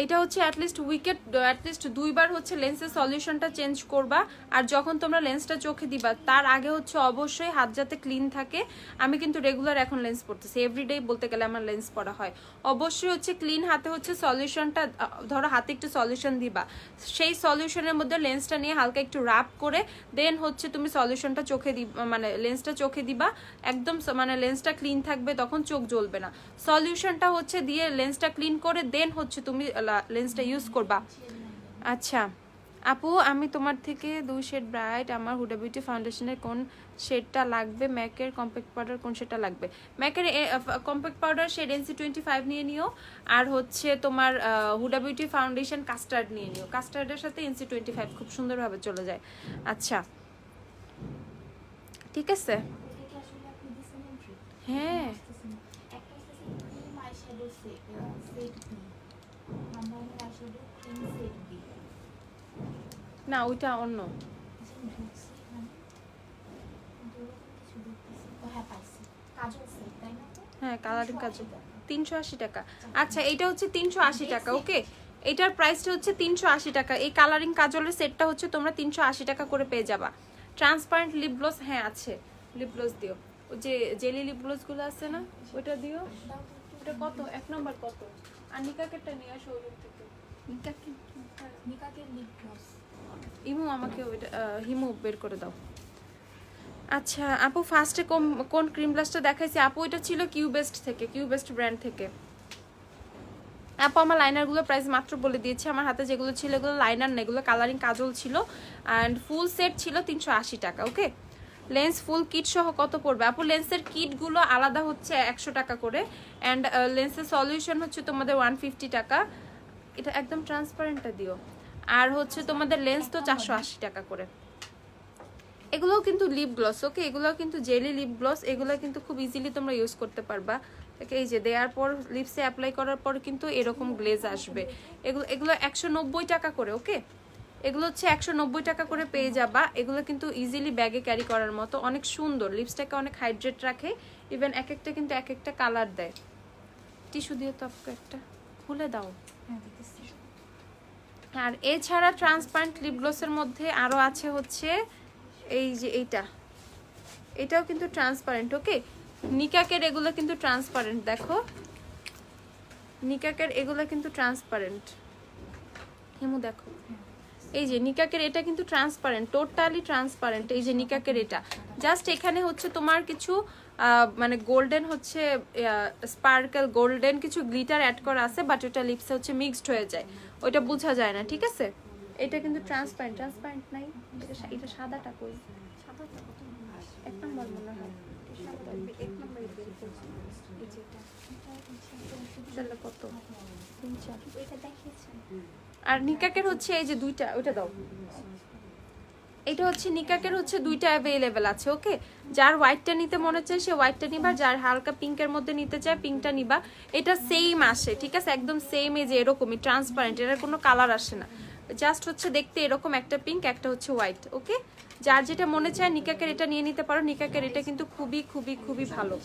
এটা হচ্ছে অ্যাটলিস্ট উইকেট অ্যাটলিস্ট 2 বার হচ্ছে লেন্সের সলিউশনটা চেঞ্জ করবা। আর যখন তোমরা লেন্সটা চোখে দিবা তার আগে হচ্ছে অবশ্যই হাত যাতে ক্লিন থাকে। আমি কিন্তু রেগুলার এখন লেন্স পড়তেছি, এভরিডে বলতে গেলে আমার লেন্স পড়া হয়। অবশ্যই হচ্ছে ক্লিন হাতে হচ্ছে সলিউশনটা, ধরো হাতে একটু সলিউশন দিবা, সেই সলিউশনের মধ্যে লেন্সটা নিয়ে হালকা একটু রাব করে দেন হচ্ছে তুমি সলিউশনটা চোখে দিবা, মানে লেন্সটা চোখে দিবা। একদম মানে লেন্সটা ক্লিন থাকবে, তখন চোখ জ্বলবে না। সলিউশনটা হচ্ছে দিয়ে লেন্সটা ক্লিন করে দেন হচ্ছে তুমি লেন্সটা ইউজ করবা। আচ্ছা আপু, আমি তোমার থেকে 2 শেড ব্রাইট, আমার হুডা বিউটি ফাউন্ডেশনের কোন শেডটা লাগবে? ম্যাকের কম্প্যাক্ট পাউডার কোন শেডটা লাগবে? ম্যাকের কম্প্যাক্ট পাউডার শেড NC25 নিয়ে নিও, আর হচ্ছে তোমার হুডা বিউটি ফাউন্ডেশন কাস্টার্ড নিয়ে নিও। কাস্টার্ডের সাথে NC25 খুব সুন্দরভাবে চলে যায়। আচ্ছা ঠিক আছে। হ্যাঁ না, ওইটা অন্য। হ্যাঁ কালারিং কাজল 380 টাকা। আচ্ছা এইটা হচ্ছে 380 টাকা, ওকে। এটার প্রাইসটা হচ্ছে 380 টাকা। এই কালারিং কাজলের সেটটা হচ্ছে তোমরা 380 টাকা করে পেয়ে যাবা। ট্রান্সপারেন্ট লিপ গ্লস, হ্যাঁ আছে, লিপ গ্লস দিও। ওই যে জেলি লিপ গ্লস গুলো আছে না, ওইটা দিও। ওটা কত? 1 নাম্বার কত? আর নিকাকেরটা নিয়ে আসো ওই থেকে। নিকাকের লিপ গ্লস ইমু আমাকে ওইটা হিমু বের করে দাও। আচ্ছা আপু, ফার্স্টে কোন ক্রিম ব্লাশটা দেখাইছি? আপু এটা ছিল কিউবেস্ট থেকে, কিউবেস্ট ব্র্যান্ড থেকে। আপু আমার লাইনারগুলো প্রাইস মাত্র বলে দিয়েছি। আমার হাতে যেগুলো ছিল এগুলো লাইনার না, এগুলো কালারিং কাজল ছিল, অ্যান্ড ফুল সেট ছিল 380 টাকা, ওকে। লেন্স ফুল কিট সহ কত পড়বে? আপু লেন্সের কিটগুলো আলাদা হচ্ছে 100 টাকা করে, অ্যান্ড লেন্সের সলিউশন হচ্ছে তোমাদের 150 টাকা। এটা একদম ট্রান্সপারেন্টটা দিও। আর হচ্ছে তোমাদের লেন্স তো 480 টাকা করে। এগুলোও কিন্তু লিপ গ্লস, ওকে। এগুলোও কিন্তু জেলি লিপ গ্লস, এগুলো কিন্তু খুব ইজিলি তোমরা ইউজ করতে পারবা। এই যে দেওয়ার পর লিপসে অ্যাপ্লাই করার পর কিন্তু এরকম গ্লেজ আসবে। এগুলো 190 টাকা করে, ওকে। এগুলো হচ্ছে 190 টাকা করে পেয়ে যাবা। এগুলো কিন্তু ইজিলি ব্যাগে ক্যারি করার মতো, অনেক সুন্দর। লিপসটাকে অনেক হাইড্রেট রাখে, ইভেন এক একটা কিন্তু এক একটা কালার দেয়। টিস্যু দিয়ে তো আপু একটা খুলে দাও। আর এছাড়া ট্রান্সপারেন্ট লিপ গ্লসের মধ্যে আরও আছে হচ্ছে এই যে এটাও কিন্তু ট্রান্সপারেন্ট, ওকে। নিকাকের এগুলো কিন্তু ট্রান্সপারেন্ট, দেখো নিকাকের এগুলো কিন্তু ট্রান্সপারেন্ট। হেমু দেখো, এই যে নিকাকের এটা কিন্তু ট্রান্সপারেন্ট, টোটালি ট্রান্সপারেন্ট। এই যে নিকাকের এটা জাস্ট এখানে হচ্ছে তোমার কিছু মানে গোল্ডেন হচ্ছে স্পার্কেল গোল্ডেন কিছু গ্লিটার অ্যাড করা আছে, বাট ওটা লিপসে হচ্ছে মিক্সড হয়ে যায়, ওইটা বোঝা যায় না, ঠিক আছে। এটা কিন্তু ট্রান্সপারেন্ট, ট্রান্সপারেন্ট নাই। এটা সাদাটা কই? সাদাটা কত? 1 নাম্বার মনে হয়। 1 নাম্বার তাহলে কত? 3-4 এটা দেখিয়েছেন। আর নিকাকের হচ্ছে এই যে দুইটা, ওইটা দাও। এটা হচ্ছে নিকাকের হচ্ছে দুইটা অ্যাভেলেবেল আছে। ওকে, যার হোয়াইটটা নিতে মনে চায় সে হোয়াইটটা নিবা, যার হালকা পিঙ্কের মধ্যে নিতে চায় পিঙ্কটা নিবা। এটা সেম আসে, ঠিক আছে, একদম সেম, এই যে এরকমই ট্রান্সপারেন্ট, এটার কোনো কালার আসে না, জাস্ট হচ্ছে দেখতে এরকম, একটা পিঙ্ক একটা হচ্ছে হোয়াইট। ওকে, যার যেটা মনে চায় নিকাকের এটা নিয়ে নিতে পারো। নিকাকের এটা কিন্তু খুবই খুবই খুবই ভালো,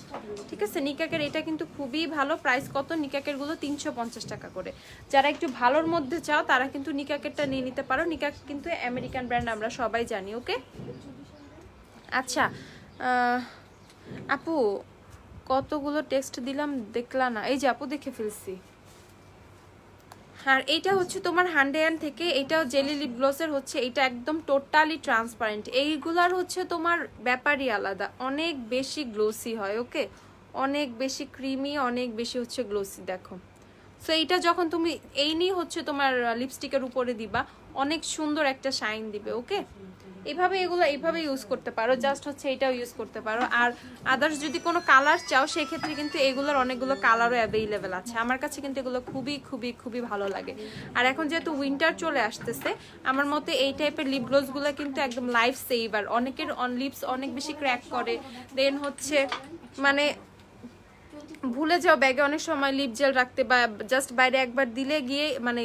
ঠিক আছে, নিকাকের এটা কিন্তু খুবই ভালো। প্রাইস কত নিকাকের গুলো? 350 টাকা করে। যারা একটু ভালোর মধ্যে চাও তারা কিন্তু নিকাকেরটা নিয়ে নিতে পারো। নিকাক কিন্তু আমেরিকান ব্র্যান্ড, আমরা সবাই জানি। ওকে, আচ্ছা আপু কতগুলো টেক্সট দিলাম দেখলা না? এই যে আপু দেখে ফেলছি। আর এইটা হচ্ছে তোমার হান্ডেয়ান থেকে, এটাও জেলি লিপ গ্লসের হচ্ছে, এটা একদম টোটালি ট্রান্সপারেন্ট। এইগুলার হচ্ছে তোমার ব্যাপারই আলাদা, অনেক বেশি গ্লোসি হয়। ওকে, অনেক বেশি ক্রিমি, অনেক বেশি হচ্ছে গ্লোসি। দেখো, সো এইটা যখন তুমি এই নিয়ে হচ্ছে তোমার লিপস্টিকের উপরে দিবা, অনেক সুন্দর একটা শাইন দিবে। ওকে, এইভাবে এগুলো এইভাবে ইউজ করতে পারো, জাস্ট হচ্ছে এটাও ইউজ করতে পারো। আর আদার্স যদি কোনো কালার চাও সেক্ষেত্রে কিন্তু এগুলোর অনেকগুলো কালারও অ্যাভেলেবেল আছে। আমার কাছে কিন্তু এগুলো খুবই খুবই খুবই ভালো লাগে। আর এখন যেহেতু উইন্টার চলে আসতেছে, আমার মতে এই টাইপের লিপ গ্লোসগুলো কিন্তু একদম লাইফ সেভার। অনেকের লিপস অনেক বেশি ক্র্যাক করে, দেন হচ্ছে মানে ভুলে যাও ব্যাগে অনেক সময় লিপ জেল রাখতে, বা জাস্ট বাইরে একবার দিলে গিয়ে মানে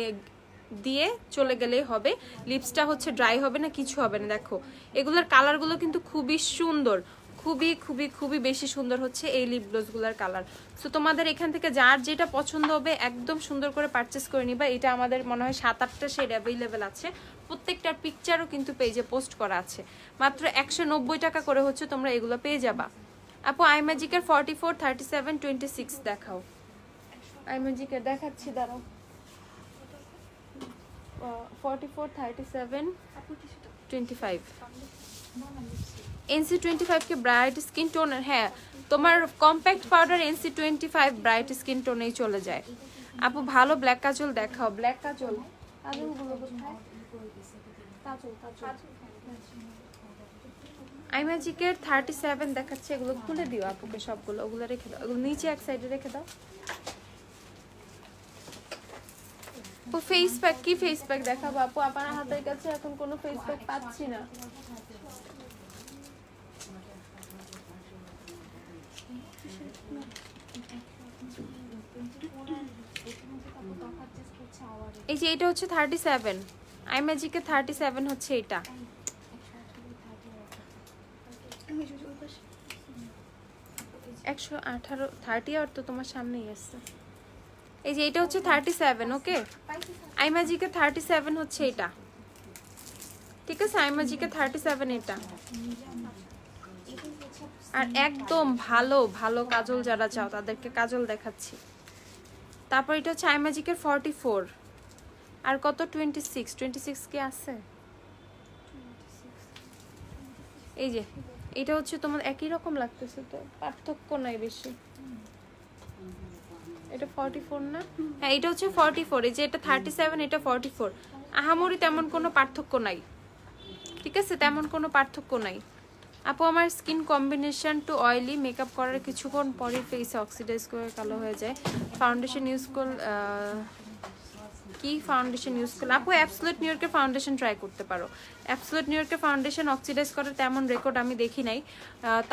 দিয়ে চলে গেলেই হবে, লিপসটা হচ্ছে ড্রাই হবে না, কিছু হবে না। দেখো এগুলোর কালারগুলো কিন্তু খুবই সুন্দর, খুবই খুবই খুবই বেশি সুন্দর হচ্ছে এই লিপ গ্লোসগুলোর কালার। সো তোমাদের এখান থেকে যার যেটা পছন্দ হবে একদম সুন্দর করে পারচেস করে নিবা। এটা আমাদের মনে হয় 7-8টা শেড অ্যাভেলেবেল আছে, প্রত্যেকটার পিকচারও কিন্তু পেজে পোস্ট করা আছে। মাত্র 190 টাকা করে হচ্ছে তোমরা এগুলো পেয়ে যাবা। আপু আইম্যাজিকের 44, 37, 26 দেখাও। আইম্যাজিকের দেখাচ্ছি, দাঁড়াও। 44, 37, 25। NC25 কি ব্রাইট স্কিন টোনার? হ্যাঁ, তোমার compact powder NC25 bright skin টোনেই চলে যায়। আপু ভালো ব্ল্যাক কাজল দেখাও। ব্ল্যাক কাজল কাজলগুলো কোথায়? আইম্যাজিকের 37 দেখাচ্ছে, এগুলো খুলে দিও আপুকে সবগুলো, ওগুলো রেখে দাও, ওগুলো নিচে এক সাইডে রেখে দাও। ও ফেস প্যাক, কি ফেস প্যাক দেখাবো আপু? আপনার হাতের কাছে এখন কোনো ফেস প্যাক পাচ্ছি না। এই যে এটা হচ্ছে 37, আইম্যাজিকের 37 হচ্ছে এটা। 118 30 আর তো তোমার সামনেই আছে। এই যে এটা হচ্ছে 37। ওকে, আইম্যাজিকের 37 হচ্ছে এটা, ঠিক আছে, আইম্যাজিকের 37 এটা। আর একদম ভালো ভালো কাজল যারা চাও তাদেরকে কাজল দেখাচ্ছি। তারপর এটা হচ্ছে আইম্যাজিকের 44, আর কত 26 কি আছে? এই যে এটা হচ্ছে তোমার একই রকম লাগতেছে, তো পার্থক্য নাই বেশি। এটা 44 না? হ্যাঁ, এটা হচ্ছে 44। এই যে এটা 37, এটা 44। আহামরি তেমন কোনো পার্থক্য নাই, ঠিক আছে, তেমন কোনো পার্থক্য নাই। আপু আমার skin combination two oily, makeup করার কিছুক্ষণ পরে ফেসে অক্সিডাইজ করে কালো হয়ে যায়, ফাউন্ডেশন ইউজ কর, কি ফাউন্ডেশন ইউজ করলে? আপু অ্যাবসোলিউট নিউ ইয়র্কের ফাউন্ডেশন ট্রাই করতে পারো। অ্যাবসোলিউট নিউ ইয়র্কের ফাউন্ডেশন অক্সিডাইজ করার তেমন রেকর্ড আমি দেখি নাই।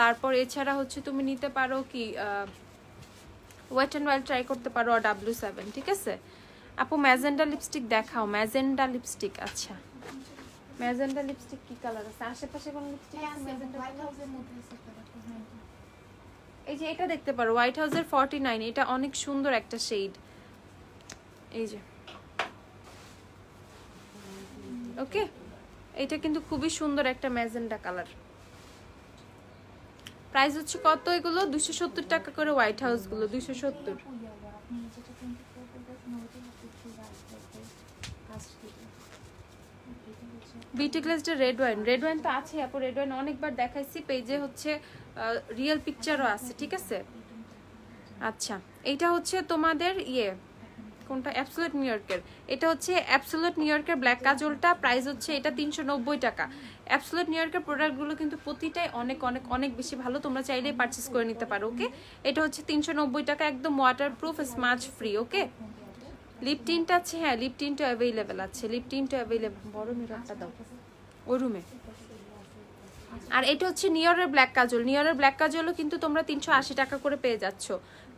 তারপর এছাড়া হচ্ছে তুমি নিতে পারো কি ওয়েট অ্যান্ড ওয়াইল্ড ট্রাই করতে পারো, আর W7, ঠিক আছে। আপু ম্যাজেন্ডা লিপস্টিক দেখাও। ম্যাজেন্ডা লিপস্টিক, আচ্ছা ম্যাজেন্ডা লিপস্টিক কি কালার আছে? আশেপাশে কোন লিপস্টিক আছে ম্যাজেন্ডা? এই যে এটা দেখতে পারো, হোয়াইট হাউসের 49, এটা অনেক সুন্দর একটা শেড। এই যে ওকে, এটা কিন্তু খুবই সুন্দর একটা ম্যাজেন্ডা কালার। প্রাইস হচ্ছে কত এগুলো? 270 টাকা করে হোয়াইট হাউস গুলো, 270। Beauty glazed red wine, red wine তো আছে আপু, রেড ওয়াইন অনেকবার দেখাইছি, পেজে হচ্ছে রিয়েল পিকচারও আছে, ঠিক আছে। আচ্ছা, এইটা হচ্ছে তোমাদের কোনটা? অ্যাবসোলিউট নিউ ইয়র্কের। এটা হচ্ছে অ্যাবসোলিউট নিউ ইয়র্কের ব্ল্যাক কাজলটা, প্রাইস হচ্ছে এটা 390 টাকা। অ্যাবসোলিউট নিউ ইয়র্কের প্রোডাক্টগুলো কিন্তু প্রতিটাই অনেক অনেক অনেক বেশি ভালো, তোমরা চাইলেই পারচেস করে নিতে পারো। ওকে, এটা হচ্ছে 390 টাকা, একদম ওয়াটারপ্রুফ, স্মাচ ফ্রি। ওকে, লিপ টিনটা আছে, হ্যাঁ লিপ টিনটা অ্যাভেলেবেল আছে, লিপ টিনটা অ্যাভেলেবেল। বড় মিররটা দাও ওই রুমে। আর এটা হচ্ছে নিয়রের ব্ল্যাক কাজল। নিয়রের ব্ল্যাক কাজলও কিন্তু তোমরা 380 টাকা করে পেয়ে যাচ্ছ।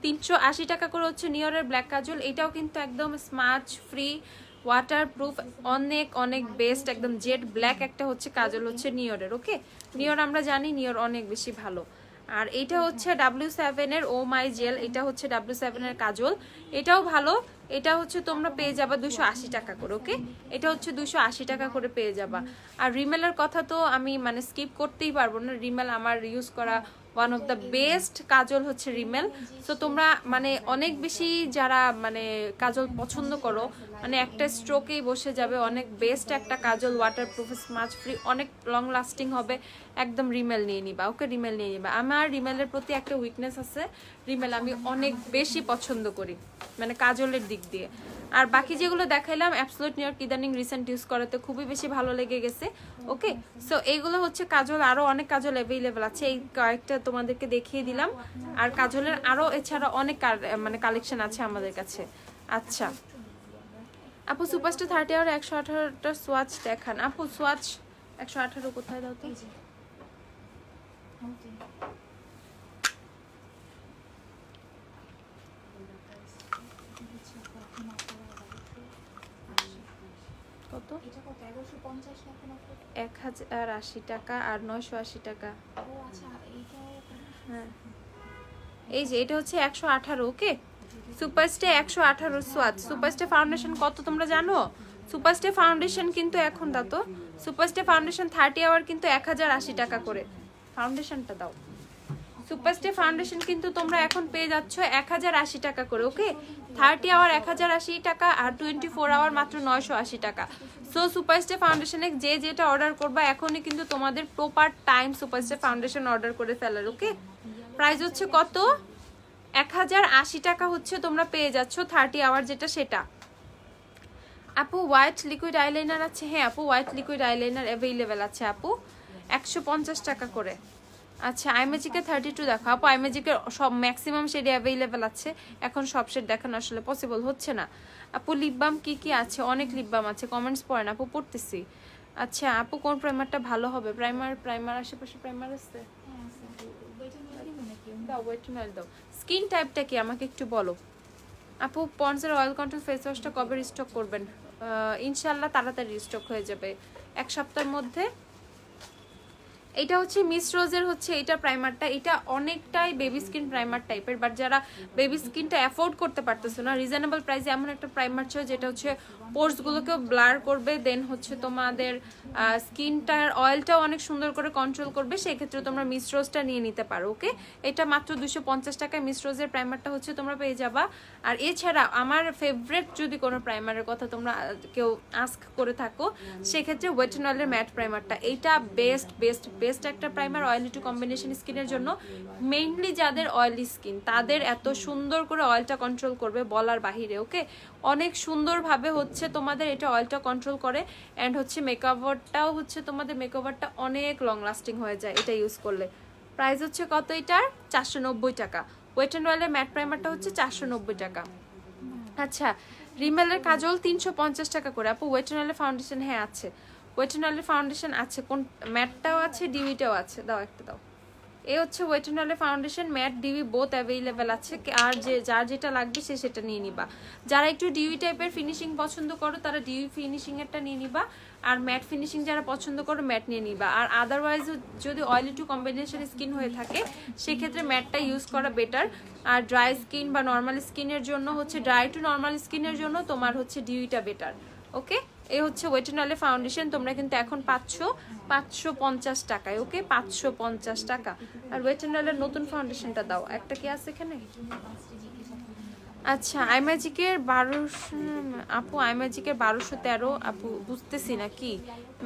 380 টাকা করে হচ্ছে নিয়রের ব্ল্যাক কাজল। এটাও কিন্তু একদম স্মাচ ফ্রি, ওয়াটারপ্রুফ, অনেক অনেক বেস্ট, একদম জেড ব্ল্যাক একটা হচ্ছে কাজল হচ্ছে নিয়রের। ওকে, নিয়র আমরা জানি নিয়র অনেক বেশি ভালো। আর এটা হচ্ছে W7 এর ও মাই জেল, এটা হচ্ছে W7 এর কাজল, এটাও ভালো। এটা হচ্ছে তোমরা পেয়ে যাবা 280 টাকা করে। ওকে, এটা হচ্ছে 280 টাকা করে পেয়ে যাবা। আর রিমেলের কথা তো আমি মানে স্কিপ করতেই পারবো না। রিমেল আমার ইউজ করা ওয়ান অফ দ্য বেস্ট কাজল হচ্ছে রিমেল। সো তোমরা মানে অনেক বেশি যারা মানে কাজল পছন্দ করো, মানে একটা স্ট্রোকেই বসে যাবে, অনেক বেস্ট একটা কাজল, ওয়াটারপ্রুফ, স্মাচ ফ্রি, অনেক লং লাস্টিং হবে, একদম রিমেল নিয়ে নিবা। ওকে, রিমেল নিয়ে নিবা। আমার রিমেলের প্রতি একটা উইকনেস আছে, রিমেল আমি অনেক বেশি পছন্দ করি মানে কাজলের দিক দিয়ে। আর বাকি যেগুলো দেখাইলাম অ্যাবসলিউট নিউ ইয়র্ক ইদানিং রিসেন্ট ইউজ করাতে খুবই বেশি ভালো লেগে গেছে। ওকে, সো এইগুলো হচ্ছে কাজল, আরো অনেক কাজল অ্যাভেলেবল আছে, এই কয়েকটা তোমাদেরকে দেখিয়ে দিলাম। আর কাজলের আরো এছাড়া অনেক মানে কালেকশন আছে আমাদের কাছে। আচ্ছা আপু, সুপারস্টার 30 আর 118টা সোয়াচ দেখান। আপু সোয়াচ 118 কোথায় দাও তো? কত? 1080 টাকা আর 980 টাকা। হ্যাঁ, এই যে এটা হচ্ছে 118। ওকে, সুপারস্টে 118 সোয়াচ। সুপারস্টে ফাউন্ডেশন কত তোমরা জানো? সুপারস্টে ফাউন্ডেশন কিন্তু এখন দাও তো, সুপারস্টে ফাউন্ডেশন 30 আওয়ার কিন্তু 1080 টাকা করে। ফাউন্ডেশনটা দাও। সুপারস্টে ফাউন্ডেশন কিন্তু তোমরা এখন পেয়ে যাচ্ছ 1080 টাকা করে। ওকে, 30 আওয়ার 1080 টাকা আর 24 আওয়ার মাত্র 980 টাকা। সো সুপারস্টে ফাউন্ডেশনে যে যেটা অর্ডার করবা এখনই কিন্তু তোমাদের প্রপার টাইম সুপারস্টে ফাউন্ডেশন অর্ডার করে ফেলার। ওকে, প্রাইস হচ্ছে কত? 1080 টাকা হচ্ছে তোমরা পেয়ে যাচ্ছ 30 আওয়ার যেটা সেটা। আপু হোয়াইট লিকুইড আইলাইনার আছে? হ্যাঁ আপু, হোয়াইট লিকুইড আইলাইনার অ্যাভেলেবেল আছে আপু, 150 টাকা করে। আচ্ছা আইম্যাজিকে 32 দেখো আপু, আইম্যাজিকের সব ম্যাক্সিমাম শেড অ্যাভেলেবেল আছে, এখন সব শেড দেখানো আসলে পসিবল হচ্ছে না। আপু লিপ বাম কি কি আছে? অনেক লিপ বাম আছে, কমেন্টস পড়েন আপু, পড়তেছি। আচ্ছা আপু কোন প্রাইমারটা ভালো হবে? প্রাইমার আশেপাশে প্রাইমার আছে? দাও ওয়েটনাল দাও। স্কিন টাইপটা কি আমাকে একটু বলো। আপু পন্ডসের অয়েল কন্ট্রোল ফেস ওয়াশটা কবে রিস্টক করবেন? ইনশাল্লাহ তাড়াতাড়ি রিস্টক হয়ে যাবে, এক সপ্তাহের মধ্যে। এটা হচ্ছে মিস রোজের হচ্ছে এটা প্রাইমারটা, এটা অনেকটাই বেবি স্কিন প্রাইমার টাইপের, বাট যারা বেবি স্কিনটা অ্যাফোর্ড করতে পারতেছো না, রিজনেবল প্রাইসে এমন একটা প্রাইমার ছিল যেটা হচ্ছে পোর্সগুলোকেও ব্লার করবে, দেন হচ্ছে তোমাদের স্কিনটার অয়েলটাও অনেক সুন্দর করে কন্ট্রোল করবে, সেক্ষেত্রে তোমরা মিস রোজটা নিয়ে নিতে পারো। ওকে, এটা মাত্র 250 টাকায় মিস রোজের প্রাইমারটা হচ্ছে তোমরা পেয়ে যাবা। আর এছাড়া আমার ফেভারিট যদি কোনো প্রাইমারের কথা তোমরা কেউ আস্ক করে থাকো, সেক্ষেত্রে ওয়েট এন্ড অয়েলের ম্যাট প্রাইমারটা, এইটা বেস্ট বেস্ট বেস্ট একটা প্রাইমার অয়েলি টু কম্বিনেশন স্কিনের জন্য। মেইনলি যাদের অয়েলি স্কিন তাদের এত সুন্দর করে অয়েলটা কন্ট্রোল করবে বলার বাহিরে। ওকে, অনেক সুন্দরভাবে হচ্ছে তোমাদের এটা অয়েলটা কন্ট্রোল করে, অ্যান্ড হচ্ছে মেকওভারটাও হচ্ছে তোমাদের মেকওভারটা অনেক লং লাস্টিং হয়ে যায় এটা ইউজ করলে। প্রাইস হচ্ছে কত এটার? 490 টাকা। ওয়েট এন্ড অয়েলের ম্যাট প্রাইমারটা হচ্ছে 490 টাকা। আচ্ছা রিমেলের কাজল 350 টাকা করে। আপু ওয়েট এন্ড অয়েলের ফাউন্ডেশন? হ্যাঁ আছে, ওয়েট এন্ড অয়েলের ফাউন্ডেশন আছে, কোন ম্যাটটাও আছে ডিউইটাও আছে, দাও একটা দাও। এই হচ্ছে ওয়েট এন্ড অয়েলের foundation, matte dewy both available আছে, আর যার যেটা লাগবে সে সেটা নিয়ে নিবা। যারা একটু ডিউই টাইপের ফিনিশিং পছন্দ করো তারা ডিউই ফিনিশিং এরটা নিয়ে নিবা, আর ম্যাট ফিনিশিং যারা পছন্দ করো ম্যাট নিয়ে নিবা। আর আদারওয়াইজ যদি অয়েলি টু কম্বিনেশন স্কিন হয়ে থাকে সেক্ষেত্রে ম্যাটটা ইউজ করা বেটার। আর ড্রাই স্কিন বা নর্মাল স্কিনের জন্য হচ্ছে ড্রাই টু নর্মাল স্কিনের জন্য তোমার হচ্ছে ডিউইটা বেটার। ওকে, এই হচ্ছে ওয়েট এন্ড অয়েলের ফাউন্ডেশন, তোমরা কিন্তু এখন পাচ্ছ 550 টাকায়। ওকে, 550 টাকা। আর ওয়েট এন্ড অয়েলের নতুন ফাউন্ডেশনটা দাও, একটা কি আছে এখানে? আচ্ছা আইম্যাজিকের 1200 আপু, আইম্যাজিকের 1213 আপু, বুঝতেছি না কি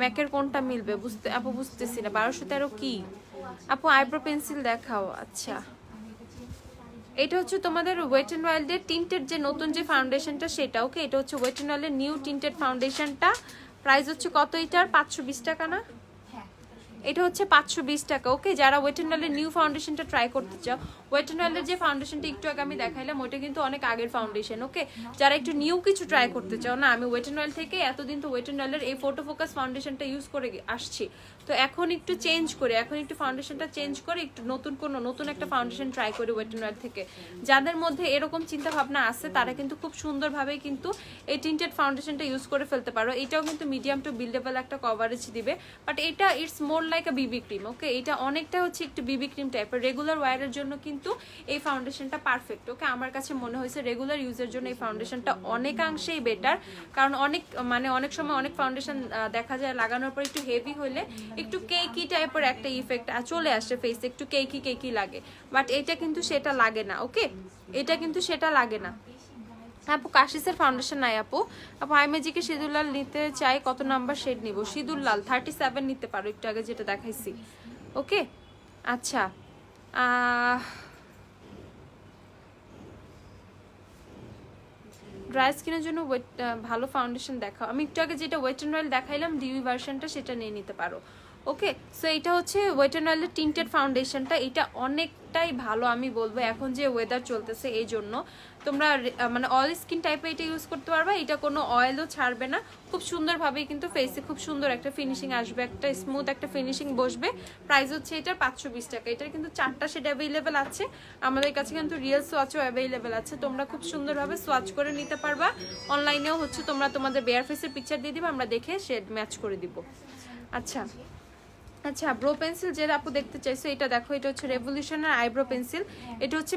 ম্যাকের কোনটা মিলবে আপু, বুঝতেছি না 1213 কি আপু। আইব্রো পেন্সিল দেখাও। আচ্ছা এটা হচ্ছে তোমাদের ওয়েট এন্ড ওয়াইল্ডের টিন্টেড যে নতুন যে ফাউন্ডেশনটা সেটা। ওকে, এটা হচ্ছে ওয়েট এন্ড ওয়াইল্ডের নিউ টিন্টেড ফাউন্ডেশনটা। প্রাইস হচ্ছে কত এটার? 520 টাকা না? এটা হচ্ছে 520 টাকা। ওকে, যারা ওয়েট এন্ড ওয়াইল্ডের নিউ ফাউন্ডেশনটা ট্রাই করতে চাও, ওয়েট এন্ড ওয়াইল্ডের যে ফাউন্ডেশনটা একটু আগে আমি দেখাইলাম ওইটা কিন্তু অনেক আগের ফাউন্ডেশন। ওকে, যারা একটু নিউ কিছু ট্রাই করতে চাও, না আমি ওয়েট এন্ড ওয়াইল্ড থেকে এতদিন তো ওয়েট এন্ড ওয়াইল্ডের এই ফটো ফোকাস ফাউন্ডেশনটা ইউজ করে আসছি, তো এখন একটু চেঞ্জ করে, এখন একটু ফাউন্ডেশনটা চেঞ্জ করে একটু নতুন একটা ফাউন্ডেশন ট্রাই করি ওয়েট এন্ড ওয়াইল্ড থেকে। যাদের মধ্যে এরকম চিন্তা ভাবনা আছে তারা কিন্তু খুব সুন্দরভাবে কিন্তু এই টিন্টেড ফাউন্ডেশনটা ইউজ করে ফেলতে পারো। এটাও কিন্তু মিডিয়াম টু বিল্ডেবল একটা কভারেজ দিবে, বাট এটা it's more like a Bibi cream. ওকে, এটা অনেকটা হচ্ছে একটু বিবি ক্রিম টাইপের। রেগুলার ওয়্যারের জন্য কিন্তু এই ফাউন্ডেশনটা পারফেক্ট। ওকে, আমার কাছে মনে হয়েছে রেগুলার ইউজের জন্য এই ফাউন্ডেশনটা অনেকাংশেই বেটার, কারণ অনেক সময় অনেক ফাউন্ডেশন দেখা যায় লাগানোর পর একটু হেভি হলে একটু কেকি টাইপের একটা ইফেক্ট চলে আসে ফেসে, একটু কেকি লাগে, বাট এটা কিন্তু সেটা লাগে না। ওকে, এটা কিন্তু সেটা লাগে না। আপু কাশিসের ফাউন্ডেশন নাই আপু আই ম্যাজিকে সিঁদুর লাল নিতে চাই, কত নাম্বার শেড নিব? সিঁদুর লাল 37 নিতে পারো, একটু আগে যেটা দেখাইছি। ওকে, আচ্ছা ড্রাই স্কিনের জন্য ভালো ফাউন্ডেশন দেখাও। আমি একটু আগে যেটা ওয়েট এন্ড ওয়াইল্ড দেখাইলাম ডিউই ভার্সনটা, সেটা নিয়ে নিতে পারো। ওকে, সো এটা হচ্ছে ওয়েট এন্ড ওয়াইল্ডের টিন্টেড ফাউন্ডেশনটা, এটা অনেকটাই ভালো আমি বলবো। এখন যে ওয়েদার চলতেছে এই জন্য তোমরা মানে অয়েল স্কিন টাইপে এটা ইউজ করতে পারবা, এটা কোনো অয়েলও ছাড়বে না, খুব সুন্দরভাবেই কিন্তু ফেসে খুব সুন্দর একটা ফিনিশিং আসবে, একটা স্মুথ একটা ফিনিশিং বসবে। প্রাইস হচ্ছে এটার 520 টাকা। এটার কিন্তু 4টা শেড অ্যাভেলেবেল আছে, আমাদের কাছে কিন্তু রিয়েল সোয়াচও অ্যাভেলেবেল আছে, তোমরা খুব সুন্দরভাবে সোয়াচ করে নিতে পারবা। অনলাইনেও হচ্ছে তোমরা তোমাদের বেয়ার ফেসের পিকচার দিয়ে দিবা, আমরা দেখে শেড ম্যাচ করে দিব। আচ্ছা ব্রো পেন্সিল যেটা আপু দেখতে চাইছো, এটা দেখো, এটা হচ্ছে রেভলিউশনের আইব্রো পেন্সিল। এটা হচ্ছে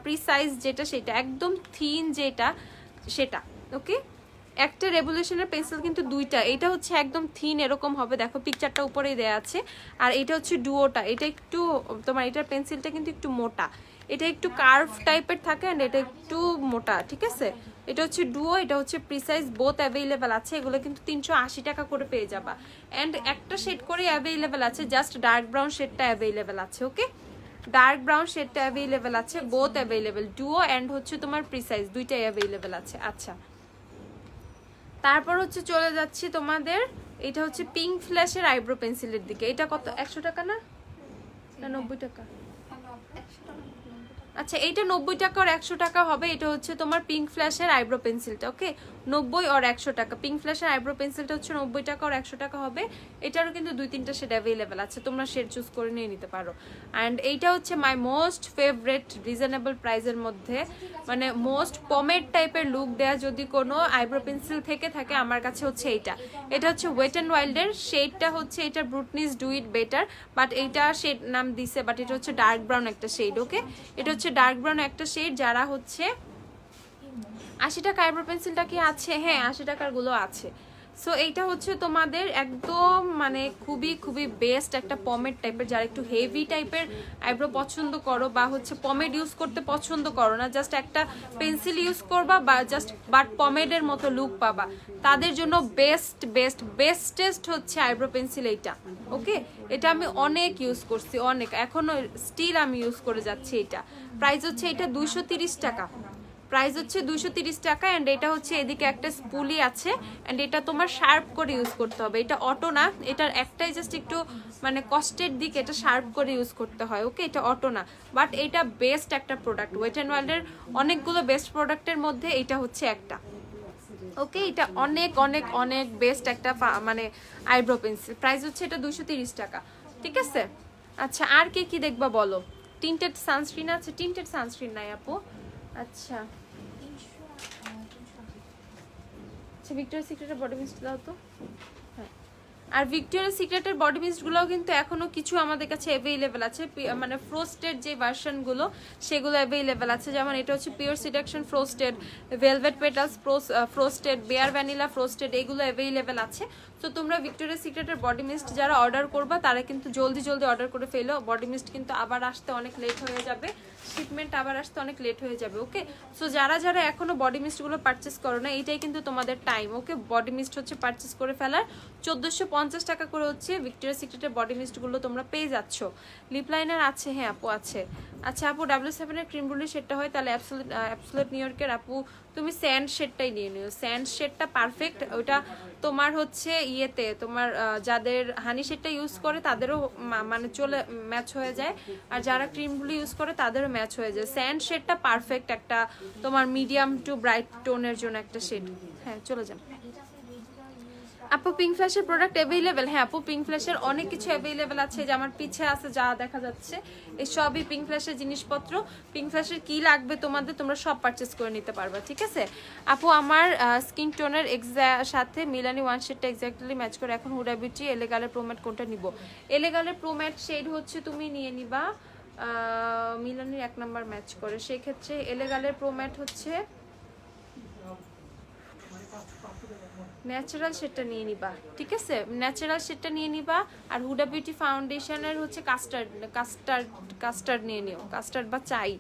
প্রিসাইজ যেটা, সেটা একদম থিন যেটা সেটা। ওকে, একটা রেভলিউশনের পেন্সিল কিন্তু দুইটা, এটা হচ্ছে একদম থিন এরকম হবে, দেখো পিকচারটা উপরেই দেয়া আছে। আর এটা হচ্ছে ডুওটা, এটা একটু তোমার এটার পেন্সিলটা কিন্তু একটু মোটা, এটা একটু কার্ভ টাইপের থাকে এন্ড এটা একটু মোটা, ঠিক আছে। এটা হচ্ছে ডুও, এটা হচ্ছে প্রিসাইজ, বোথ অ্যাভেলেবেল আছে। এগুলো কিন্তু 380 টাকা করে পেয়ে যাবা, এন্ড একটা শেড করে অ্যাভেলেবেল আছে, জাস্ট ডার্ক ব্রাউন শেডটা অ্যাভেলেবেল আছে। ওকে, ডার্ক ব্রাউন শেডটা অ্যাভেলেবেল আছে, বোথ অ্যাভেলেবেল, ডুও এন্ড হচ্ছে তোমার প্রিসাইজ, দুইটাই অ্যাভেলেবেল আছে। আচ্ছা, তারপর হচ্ছে চলে যাচ্ছি তোমাদের, এটা হচ্ছে পিঙ্ক ফ্ল্যাশের আইব্রো পেন্সিলের দিকে। এটা কত, 100 টাকা না 90 টাকা? আচ্ছা, এইটা 90 টাকা আর 100 টাকা হবে। এটা হচ্ছে তোমার পিঙ্ক ফ্ল্যাশের আইব্রো পেন্সিলটা। ওকে, 90 আর 100 টাকা। পিঙ্ক ফ্ল্যাশের আইব্রো পেন্সিলটা হচ্ছে 90 টাকা আর 100 টাকা হবে। এটারও কিন্তু 2-3টা শেড অ্যাভেলেবেল আছে, তোমরা শেড চুজ করে নিয়ে নিতে পারো। অ্যান্ড এইটা হচ্ছে মাই মোস্ট ফেভারিট রিজনেবল প্রাইসের মধ্যে, মানে মোস্ট পমেড টাইপের লুক দেয়া যদি কোনো আইব্রো পেন্সিল থেকে থাকে আমার কাছে হচ্ছে এইটা। এটা হচ্ছে ওয়েট অ্যান্ড ওয়াইল্ডের, শেডটা হচ্ছে এটা ব্রুটনিস ডু ইট বেটার, বাট এইটা শেড নাম দিছে, বাট এটা হচ্ছে ডার্ক ব্রাউন একটা শেড। ওকে, এটা হচ্ছে ডার্ক ব্রাউন একটা শেড। যারা হচ্ছে 80 টাকা আইব্রো পেন্সিলটা কি আছে? হ্যাঁ, 80 টাকার গুলো আছে। সো এইটা হচ্ছে তোমাদের একদম মানে খুবই বেস্ট একটা পমেড টাইপের, যারা একটু হেভি টাইপের আইব্রো পছন্দ করো বা হচ্ছে পমেড ইউজ করতে পছন্দ করো না, জাস্ট একটা পেন্সিল ইউজ করবা বা জাস্ট বাট পমেডের মতো লুক পাবা, তাদের জন্য বেস্টেস্ট হচ্ছে আইব্রো পেন্সিল এইটা। ওকে, এটা আমি অনেক ইউজ করছি, অনেক, এখনো স্টিল আমি ইউজ করে যাচ্ছি। এটা প্রাইস হচ্ছে এটা 230 টাকা, প্রাইস হচ্ছে 230 টাকা। অ্যান্ড এটা হচ্ছে এদিকে একটা স্পুলি আছে, অ্যান্ড এটা তোমার শার্প করে ইউজ করতে হবে, এটা অটো না, এটার একটাই জাস্ট একটু মানে কষ্টের দিক, এটা শার্প করে ইউজ করতে হয়। ওকে, এটা অটো না, বাট এটা বেস্ট একটা প্রোডাক্ট। ওয়েট অ্যান্ড ওয়াইল্ডের অনেকগুলো বেস্ট প্রোডাক্টের মধ্যে এটা হচ্ছে একটা। ওকে, এটা অনেক বেস্ট একটা মানে আইব্রো পেন্সিল। প্রাইস হচ্ছে এটা 230 টাকা, ঠিক আছে। আচ্ছা, আর কি দেখবা বলো? টিন্টেড সানস্ক্রিন আছে? টিন্টেড সানস্ক্রিন নাই আপু। আচ্ছা, ভিক্টোরিয়াস সিক্রেটের বডি মিস্ট দাও তো। হ্যাঁ, আর ভিক্টোরিয়াস সিক্রেটের বডি মিস্টগুলোও কিন্তু এখনো কিছু আমাদের কাছে অ্যাভেলেবেল আছে, মানে ফ্রোস্টেড যে ভার্সনগুলো সেগুলো অ্যাভেলেবেল আছে। যেমন এটা হচ্ছে pure seduction frosted, velvet petals frosted, bare vanilla frosted, এগুলো অ্যাভেলেবেল আছে। তো তোমরা ভিক্টোরিয়াস সিক্রেটের বডি মিস্ট যারা অর্ডার করবা তারা কিন্তু জলদি অর্ডার করে ফেলো। বডি মিস্ট কিন্তু আবার আসতে অনেক লেট হয়ে যাবে, শিপমেন্ট আবার আসতে অনেক লেট হয়ে যাবে। ওকে, সো যারা এখনো বডি মিস্টগুলো পারচেস করো না, এইটাই কিন্তু তোমাদের টাইম। ওকে, বডি মিস্ট হচ্ছে পারচেস করে ফেলার। 1450 টাকা করে হচ্ছে ভিক্টোরিয়াস সিক্রেটের বডি মিস্টগুলো তোমরা পেয়ে যাচ্ছ। লিপ লাইনার আছে? হ্যাঁ আপু আছে। আচ্ছা আপু W7 এর ক্রিম ব্লু শেডটা হয় তাহলে অ্যাবসলিউট নিউ ইয়র্কের আপু তুমি স্যান্ড শেডটাই নিয়ে নিও, স্যান্ড শেডটা পারফেক্ট। ওইটা তোমার হচ্ছে ইয়েতে তোমার যাদের হানি শেডটা ইউজ করে তাদেরও মানে চলে ম্যাচ হয়ে যায়, আর যারা ক্রিম ব্লু ইউজ করে তাদেরও ম্যাচ হয়ে যায়। স্যান্ড শেডটা পারফেক্ট একটা তোমার মিডিয়াম টু ব্রাইট টোনের জন্য একটা শেড। হ্যাঁ চলে যান আপু। পিঙ্ক ফ্ল্যাশের প্রোডাক্ট অ্যাভেলেবেল? হ্যাঁ আপু পিঙ্ক ফ্ল্যাশের অনেক কিছু অ্যাভেলেবেল আছে, যে আমার পিছে আছে যা দেখা যাচ্ছে এই সবই পিঙ্ক ফ্ল্যাশের জিনিসপত্র। পিঙ্ক ফ্ল্যাশের কি লাগবে তোমাদের তোমরা সব পারচেস করে নিতে পারবা, ঠিক আছে আপু। আমার স্কিন টোনের সাথে মিলানি ওয়ান শেডটা এক্স্যাক্টলি ম্যাচ করে। এখন হুডা বিউটি এলেগালের প্রোম্যাট কোনটা নিব? এলেগালের প্রোম্যাট শেড হচ্ছে তুমি নিয়ে নিবা মিলানির 1 নাম্বার ম্যাচ করে, সেই ক্ষেত্রে এলেগালের প্রোম্যাট হচ্ছে ন্যাচারাল শেডটা নিয়ে নিবা, ঠিক আছে ন্যাচারাল শেডটা নিয়ে নিবা। আর হুডা বিউটি ফাউন্ডেশনের হচ্ছে কাস্টার্ড নিয়ে নিও, কাস্টার্ড বা চাই।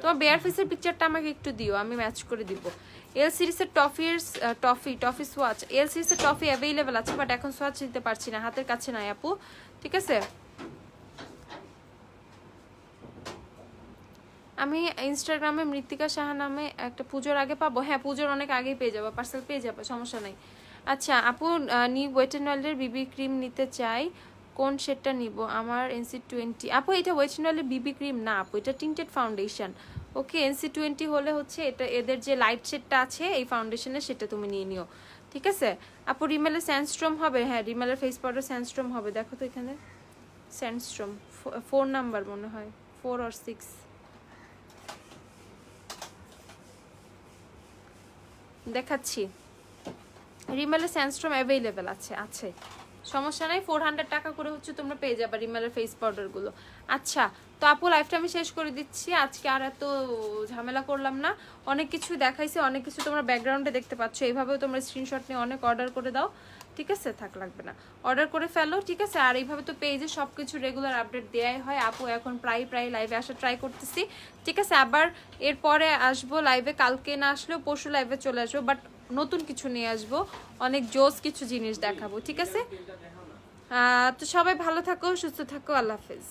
তোমার বেয়ার ফেসের পিকচারটা আমাকে একটু দিও, আমি ম্যাচ করে দিব। এল সিরিজের টফি সোয়াচ, এল সিরিজের টফি অ্যাভেলেবেল আছে বাট এখন সোয়াচ নিতে পারছি না, হাতের কাছে নাই আপু, ঠিক আছে। আমি ইনস্টাগ্রামে মৃত্তিকা সাহা নামে একটা পুজোর আগে পাবো? হ্যাঁ পুজোর অনেক আগেই পেয়ে যাবো, পার্সেল পেয়ে যাবো, সমস্যা নাই। আচ্ছা আপু new wait and ওয়াইল্ডের Bibi cream নিতে চাই, কোন শেডটা নিব? আমার NC20 আপু। এটা ওয়েট এন্ড ওয়াইল্ডের বিবি ক্রিম না আপু, এটা টিন্টেড ফাউন্ডেশন। ওকে NC20 হলে হচ্ছে এটা এদের যে লাইট শেডটা আছে এই ফাউন্ডেশনের সেটা তুমি নিয়ে নিও, ঠিক আছে আপু। রিমেলের স্যান্ডস্ট্রম হবে? হ্যাঁ রিমেলের ফেস পাউডার স্যান্ডস্ট্রম হবে, দেখো তো এখানে স্যান্ডস্ট্রম 4 নাম্বার মনে হয়, 4 or 6 দেখাচ্ছি। রিমেলের স্যান্ডস্ট্রম অ্যাভেলেবেল আছে, সমস্যা নাই। 400 টাকা করে হচ্ছে তোমরা পেয়ে যাবে রিমেলের ফেস পাউডারগুলো। আচ্ছা তো আপু লাইফটা আমি শেষ করে দিচ্ছি, আজকে আর এত ঝামেলা করলাম না। অনেক কিছু দেখাইছি, অনেক কিছু তোমরা ব্যাকগ্রাউন্ডে দেখতে পাচ্ছ, এইভাবেও তোমরা স্ক্রিনশট নিয়ে অনেক অর্ডার করে দাও, ঠিক আছে থাক লাগবে না, অর্ডার করে ফেলো, ঠিক আছে। আর এইভাবে তো পেজে সব কিছু রেগুলার আপডেট দেওয়াই হয়। আপু এখন প্রায় লাইভে আসা ট্রাই করতেছি, ঠিক আছে। আবার এরপরে আসবো লাইভে, কালকে না আসলেও পরশু লাইভে চলে আসবো, বাট নতুন কিছু নিয়ে আসবো, অনেক জোস কিছু জিনিস দেখাবো, ঠিক আছে। তো সবাই ভালো থাকো, সুস্থ থাকো, আল্লাহ হাফেজ।